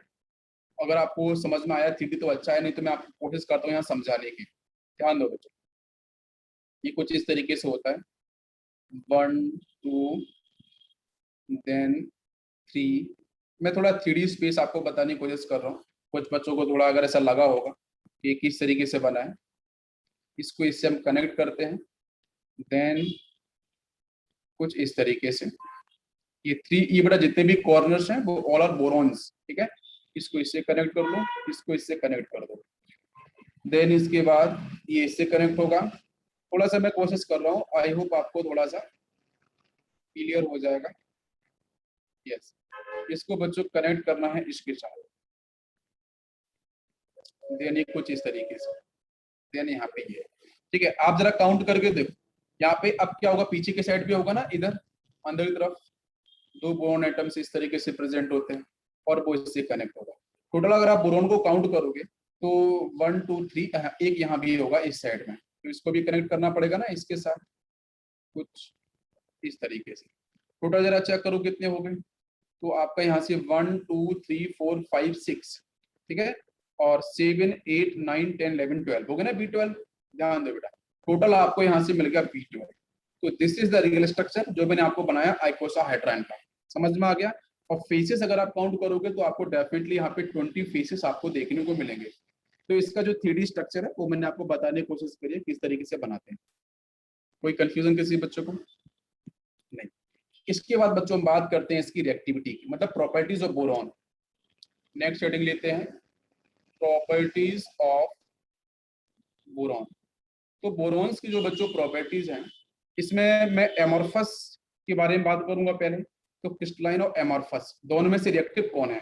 अगर आपको समझ में आया 3D तो अच्छा है, नहीं तो मैं आपको कोशिश करता हूँ यहाँ समझाने की। ध्यान दो बच्चों, ये कुछ इस तरीके से होता है। 1 2 देन 3। मैं थोड़ा 3D स्पेस आपको बताने की कोशिश कर रहा हूँ। कुछ बच्चों को थोड़ा अगर ऐसा लगा होगा कि किस तरीके से बना है, इसको इससे हम कनेक्ट करते हैं। देन कुछ इस तरीके से ये 3, ये बेटा जितने भी कॉर्नर्स हैं वो ऑल आर बोरॉन्स। ठीक है, इसको इससे कनेक्ट कर लो, इसको इससे कनेक्ट कर दो। देन इसके बाद ये इससे कनेक्ट होगा। थोड़ा सा मैं कोशिश कर रहा हूँ, आई होप आपको थोड़ा सा क्लियर हो जाएगा। यस, इसको बच्चों कनेक्ट करना है इसके साथ। देन ये कुछ इस तरीके से, देन यहाँ पे ये। ठीक है, आप जरा काउंट करके देखो। यहाँ पे अब क्या होगा? पीछे के साइड पे होगा ना, इधर अंदर की तरफ 2 बोरोन एटम्स इस तरीके से प्रेजेंट होते हैं और वो इससे कनेक्ट होगा। टोटल अगर आप बोरोन को काउंट करोगे तो 1 2 3, एक यहाँ भी होगा इस साइड में, तो इसको भी कनेक्ट करना पड़ेगा ना इसके साथ, कुछ इस तरीके से। टोटल जरा चेक करो कितने हो गए। तो आपका यहाँ से 1 2 3 4 5 6, ठीक है, और 7 8 9 10 11 12 हो गए ना B12। ध्यान दो बेटा, टोटल आपको यहाँ से मिल गया B12। तो this is the real structure जो मैंने आपको बनाया आइकोसाहाइड्रान का। समझ में आ गया? और फेसेस अगर आप काउंट करोगे तो आपको डेफिनेटली यहाँ पे 20 फेसेस आपको देखने को मिलेंगे। तो इसका जो 3D स्ट्रक्चर है वो मैंने आपको बताने की कोशिश करी है किस तरीके से बनाते हैं। कोई कंफ्यूजन किसी बच्चों को? नहीं। इसके बाद बच्चों हम बात करते हैं इसकी रिएक्टिविटी की, मतलब properties of boron. Next heading लेते हैं, प्रॉपर्टीज ऑफ बोरॉन। तो बोरॉन्स की जो बच्चों प्रॉपर्टीज हैं, इसमें मैं एमॉर्फस के बारे में बात करूंगा पहले। तो क्रिस्टलाइन और एमॉर्फस दोनों में से रिएक्टिव कौन है?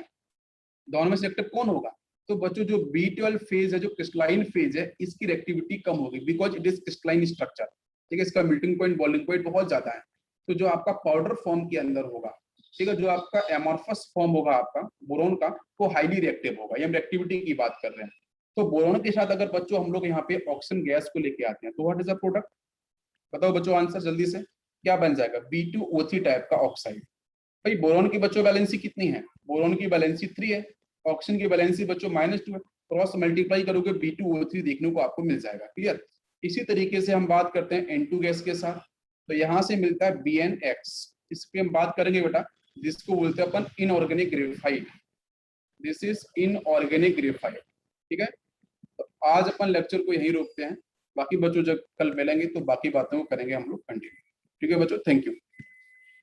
दोनों में से रिएक्टिव कौन होगा? तो बच्चों जो B12 फेज है, जो क्रिस्टलाइन फेज है, इसकी रिएक्टिविटी कम होगी because it is crystalline structure. ठीक है, इसका मेल्टिंग पॉइंट, बॉइलिंग पॉइंट बहुत ज्यादा है। तो जो आपका पाउडर फॉर्म के अंदर होगा, ठीक है, जो आपका एमॉर्फस फॉर्म होगा आपका बोरोन का, वो हाईली रिएक्टिव होगा। ये हम रिएक्टिविटी की बात कर रहे हैं। तो बोरोन के साथ अगर बच्चों हम लोग यहाँ पे ऑक्सीजन गैस को लेके आते हैं तो व्हाट इज द प्रोडक्ट? बताओ बच्चों आंसर जल्दी से, क्या बन जाएगा? B2O3 टाइप का ऑक्साइड। भाई बोरोन की बच्चों वैलेंसी कितनी है? बोरोन की वैलेंसी 3 है, ऑक्सीजन की वैलेंसी बच्चों -2 है। क्रॉस मल्टीप्लाई करोगे B2O3 देखने को आपको मिल जाएगा। क्लियर? इसी तरीके से हम बात करते हैं N2 गैस के साथ, तो यहाँ से मिलता है BNX। इस पे हम बात करेंगे बेटा, जिसको बोलते हैं अपन inorganic graphite. This is inorganic graphite. ठीक है, तो आज अपन लेक्चर को यहीं रोकते हैं। बाकी बच्चों जब कल मिलेंगे तो बाकी बातों को करेंगे हम लोग कंटिन्यू। ठीक है बच्चों, थैंक यू।